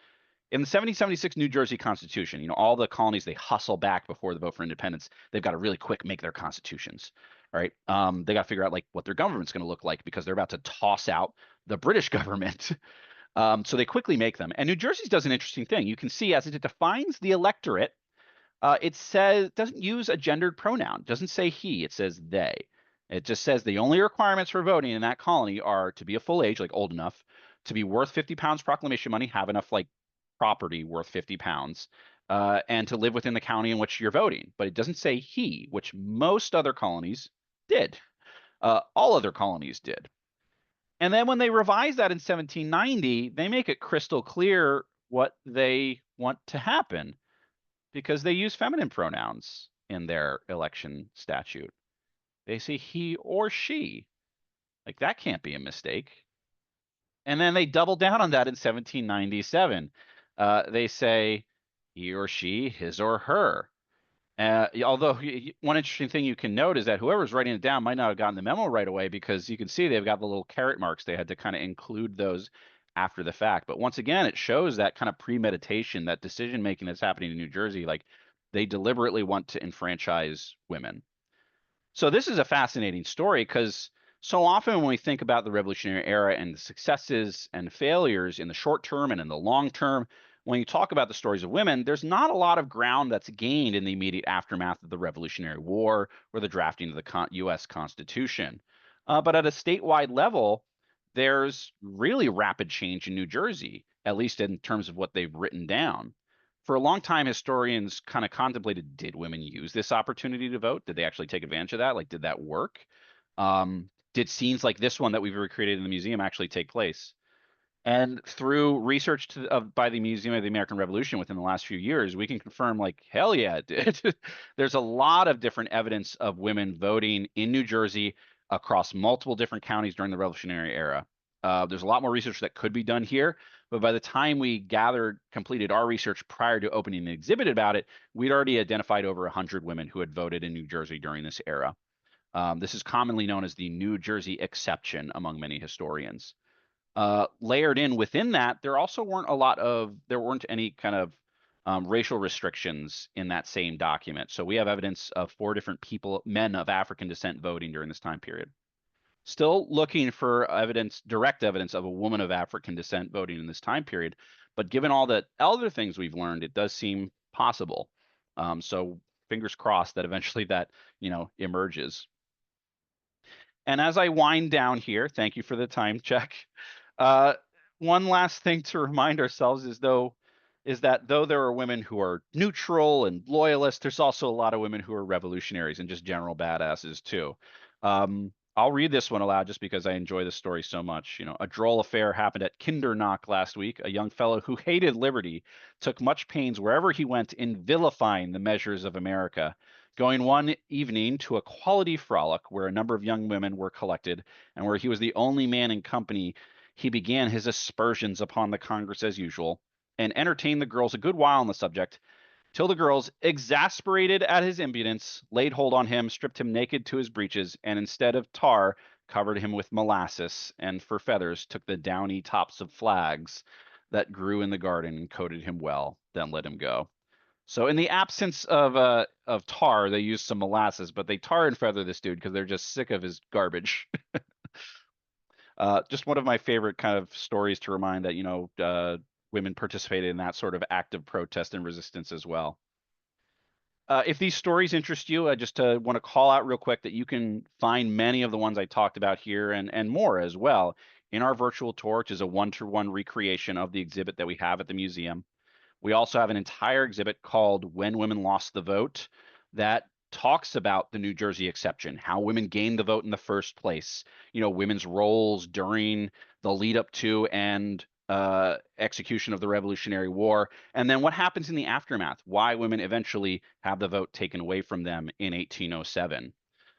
In the 1776 New Jersey Constitution, all the colonies, they hustle back before the vote for independence. They've got to really quick make their constitutions. All right. They got to figure out like what their government's going to look like because they're about to toss out the British government. So they quickly make them. And New Jersey does an interesting thing. You can see as it defines the electorate, it says doesn't use a gendered pronoun. It doesn't say he. It says they. It just says the only requirements for voting in that colony are to be a full age, like old enough, to be worth 50 pounds proclamation money, have enough like property worth 50 pounds, and to live within the county in which you're voting. But it doesn't say he, which most other colonies did. All other colonies did. And then when they revised that in 1790, they make it crystal clear what they want to happen because they use feminine pronouns in their election statute. They say he or she. Like that can't be a mistake. And then they double down on that in 1797. They say he or she, his or her. Although one interesting thing you can note is that whoever's writing it down might not have gotten the memo right away because you can see they've got the little caret marks. They had to kind of include those after the fact. But once again, it shows that kind of premeditation, that decision making that's happening in New Jersey. Like they deliberately want to enfranchise women. So this is a fascinating story because so often when we think about the Revolutionary Era and the successes and failures in the short term and in the long term, when you talk about the stories of women, there's not a lot of ground that's gained in the immediate aftermath of the Revolutionary War or the drafting of the U.S. Constitution. But at a statewide level, there's really rapid change in New Jersey, at least in terms of what they've written down. For a long time, historians kind of contemplated, did women use this opportunity to vote? Did they actually take advantage of that? Like, did that work? Did scenes like this one that we've recreated in the museum actually take place? And through research by the Museum of the American Revolution within the last few years, we can confirm, like, hell yeah, it did. There's a lot of different evidence of women voting in New Jersey across multiple different counties during the Revolutionary Era. There's a lot more research that could be done here, but by the time we completed our research prior to opening an exhibit about it, we'd already identified over 100 women who had voted in New Jersey during this era. This is commonly known as the New Jersey exception among many historians. Layered in within that, there weren't any kind of racial restrictions in that same document. So we have evidence of 4 different men of African descent voting during this time period. Still looking for direct evidence of a woman of African descent voting in this time period. But given all the other things we've learned, it does seem possible. So fingers crossed that eventually that, emerges. And as I wind down here, thank you for the time check. One last thing to remind ourselves is that though there are women who are neutral and loyalists, there's also a lot of women who are revolutionaries and just general badasses too. I'll read this one aloud just because I enjoy this story so much. A droll affair happened at Kindernock last week. A young fellow who hated liberty took much pains wherever he went in vilifying the measures of America. Going one evening to a quality frolic where a number of young women were collected and where he was the only man in company, he began his aspersions upon the Congress as usual and entertained the girls a good while on the subject, till the girls, exasperated at his impudence, laid hold on him, stripped him naked to his breeches, and instead of tar, covered him with molasses, and for feathers took the downy tops of flags. that grew in the garden and coated him well, then let him go. So in the absence of tar, they used some molasses, but they tar and feather this dude because they're just sick of his garbage. Just one of my favorite kind of stories to remind that, women participated in that sort of active protest and resistance as well. If these stories interest you, I just want to call out real quick that you can find many of the ones I talked about here and more as well in our virtual tour, which is a one-to-one recreation of the exhibit that we have at the museum. We also have an entire exhibit called When Women Lost the Vote that talks about the New Jersey exception, how women gained the vote in the first place, women's roles during the lead up to and execution of the Revolutionary War, and then what happens in the aftermath, why women eventually have the vote taken away from them in 1807.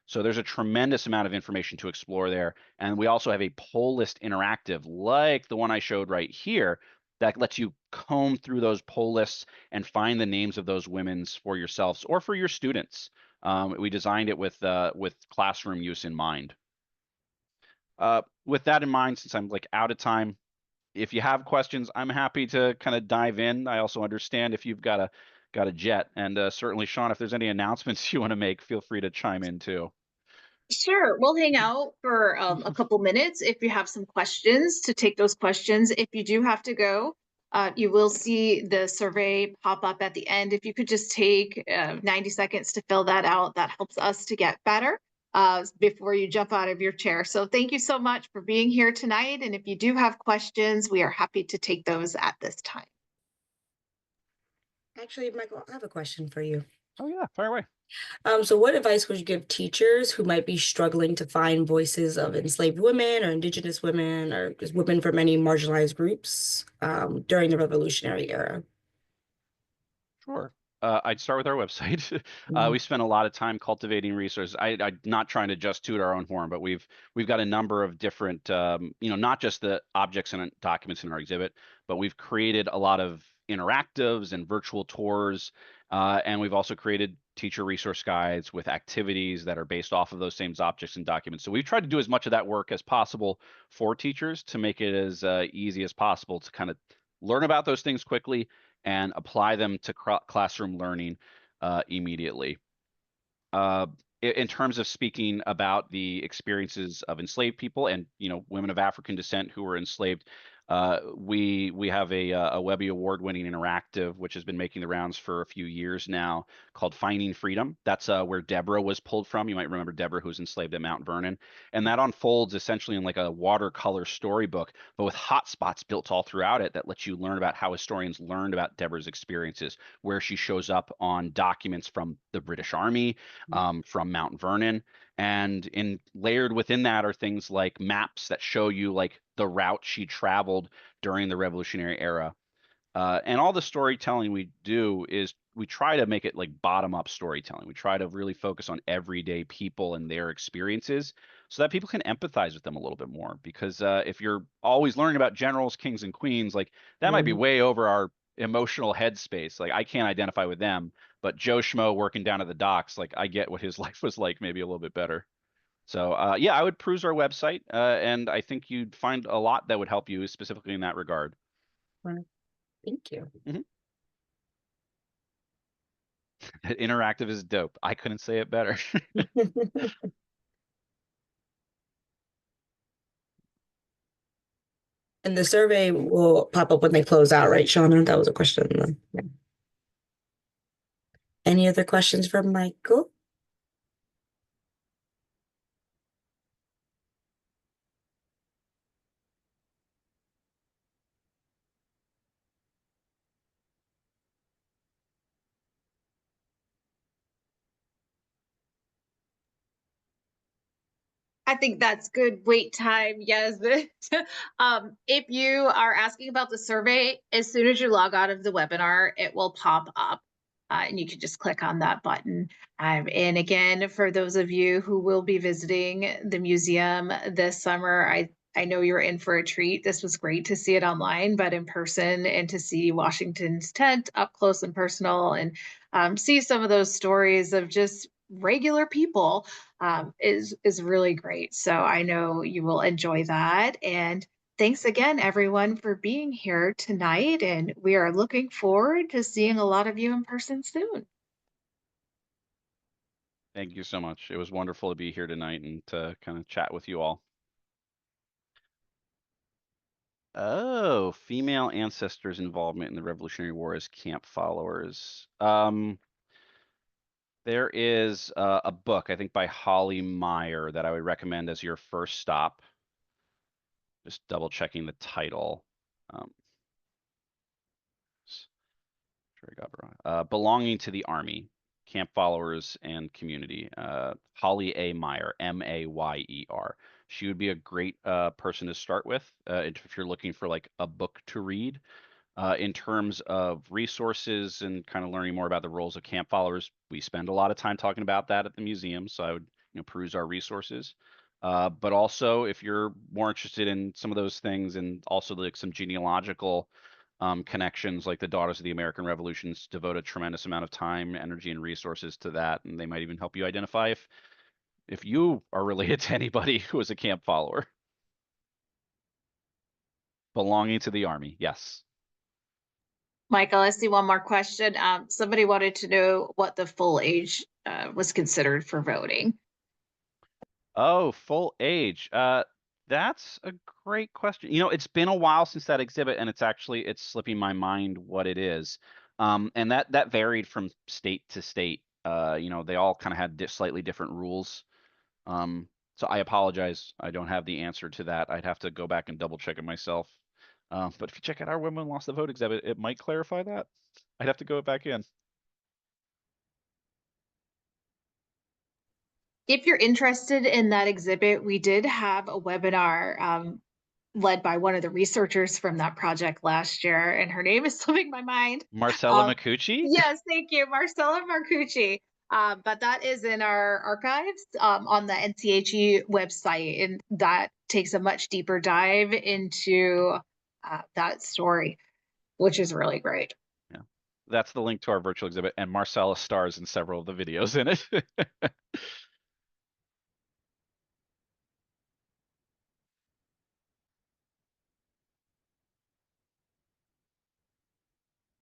So there's a tremendous amount of information to explore there. And we also have a poll list interactive like the one I showed right here that lets you comb through those poll lists and find the names of those women's for yourselves or for your students. We designed it with classroom use in mind. With that in mind, since I'm like out of time, if you have questions, I'm happy to kind of dive in. I also understand if you've got a jet, and certainly, Sean, if there's any announcements you want to make, feel free to chime in too. Sure, we'll hang out for a couple minutes if you have some questions to take those questions. If you do have to go, you will see the survey pop up at the end. If you could just take 90 seconds to fill that out, that helps us to get better before you jump out of your chair. So thank you so much for being here tonight. And if you do have questions, we are happy to take those at this time. Actually, Michael, I have a question for you. Oh yeah, fire away. So what advice would you give teachers who might be struggling to find voices of enslaved women or indigenous women or just women from any marginalized groups during the Revolutionary era? Sure. I'd start with our website. Mhm. We spent a lot of time cultivating resources. I'm not trying to just toot our own horn, but we've got a number of different, not just the objects and documents in our exhibit, but we've created a lot of interactives and virtual tours, and we've also created teacher resource guides with activities that are based off of those same objects and documents. So we've tried to do as much of that work as possible for teachers to make it as easy as possible to kind of learn about those things quickly and apply them to classroom learning immediately. In terms of speaking about the experiences of enslaved people and women of African descent who were enslaved, we have a Webby Award-winning interactive which has been making the rounds for a few years now called Finding Freedom. That's where Deborah was pulled from. You might remember Deborah, who was enslaved at Mount Vernon, and that unfolds essentially in like a watercolor storybook, but with hotspots built all throughout it that lets you learn about how historians learned about Deborah's experiences, where she shows up on documents from the British Army, from Mount Vernon. And layered within that are things like maps that show you like the route she traveled during the Revolutionary era. And all the storytelling we do is we try to make it like bottom up storytelling. We try to really focus on everyday people and their experiences so that people can empathize with them a little bit more. Because if you're always learning about generals, kings, and queens, like that might be Mhm. way over our emotional headspace. Like I can't identify with them, but Joe Schmo working down at the docks, like I get what his life was like, maybe a little bit better. So yeah, I would peruse our website, and I think you'd find a lot that would help you specifically in that regard. Well, thank you. Mhm. Interactive is dope. I couldn't say it better. And the survey will pop up when they close out, right, Shauna? That was a question. Yeah. Any other questions for Michael? I think that's good wait time. Yes. If you are asking about the survey, as soon as you log out of the webinar, it will pop up. And you can just click on that button. And again, for those of you who will be visiting the museum this summer, I know you're in for a treat. This was great to see it online, but in person and to see Washington's tent up close and personal and see some of those stories of just regular people is really great. So I know you will enjoy that. And thanks again, everyone, for being here tonight. And we are looking forward to seeing a lot of you in person soon. Thank you so much. It was wonderful to be here tonight and to kind of chat with you all. Oh, female ancestors' involvement in the Revolutionary War as camp followers. There is a book, I think by Holly Meyer, that I would recommend as your first stop. Just double checking the title. Sure I got it wrong. Belonging to the Army, Camp Followers and Community. Holly A. Meyer, Mayer. She would be a great person to start with if you're looking for like a book to read. In terms of resources and kind of learning more about the roles of camp followers, we spend a lot of time talking about that at the museum. So I would, peruse our resources. But also, if you're more interested in some of those things and also like some genealogical connections, like the Daughters of the American Revolutions devote a tremendous amount of time, energy, and resources to that, and they might even help you identify if you are related to anybody who is a camp follower. Belonging to the Army, yes. Michael, I see one more question. Somebody wanted to know what the full age was considered for voting. Oh, full age. That's a great question. It's been a while since that exhibit, and it's slipping my mind what it is. And that varied from state to state. They all kind of had slightly different rules. So I apologize. I don't have the answer to that. I'd have to go back and double check it myself. But if you check out our Women Lost the Vote exhibit, it might clarify that. I'd have to go back in. If you're interested in that exhibit, we did have a webinar led by one of the researchers from that project last year, and her name is slipping my mind. Marcella Macucci? Yes, thank you, Marcella Marcucci. But that is in our archives on the NCHE website, and that takes a much deeper dive into that story, which is really great. Yeah, that's the link to our virtual exhibit, and Marcella stars in several of the videos in it.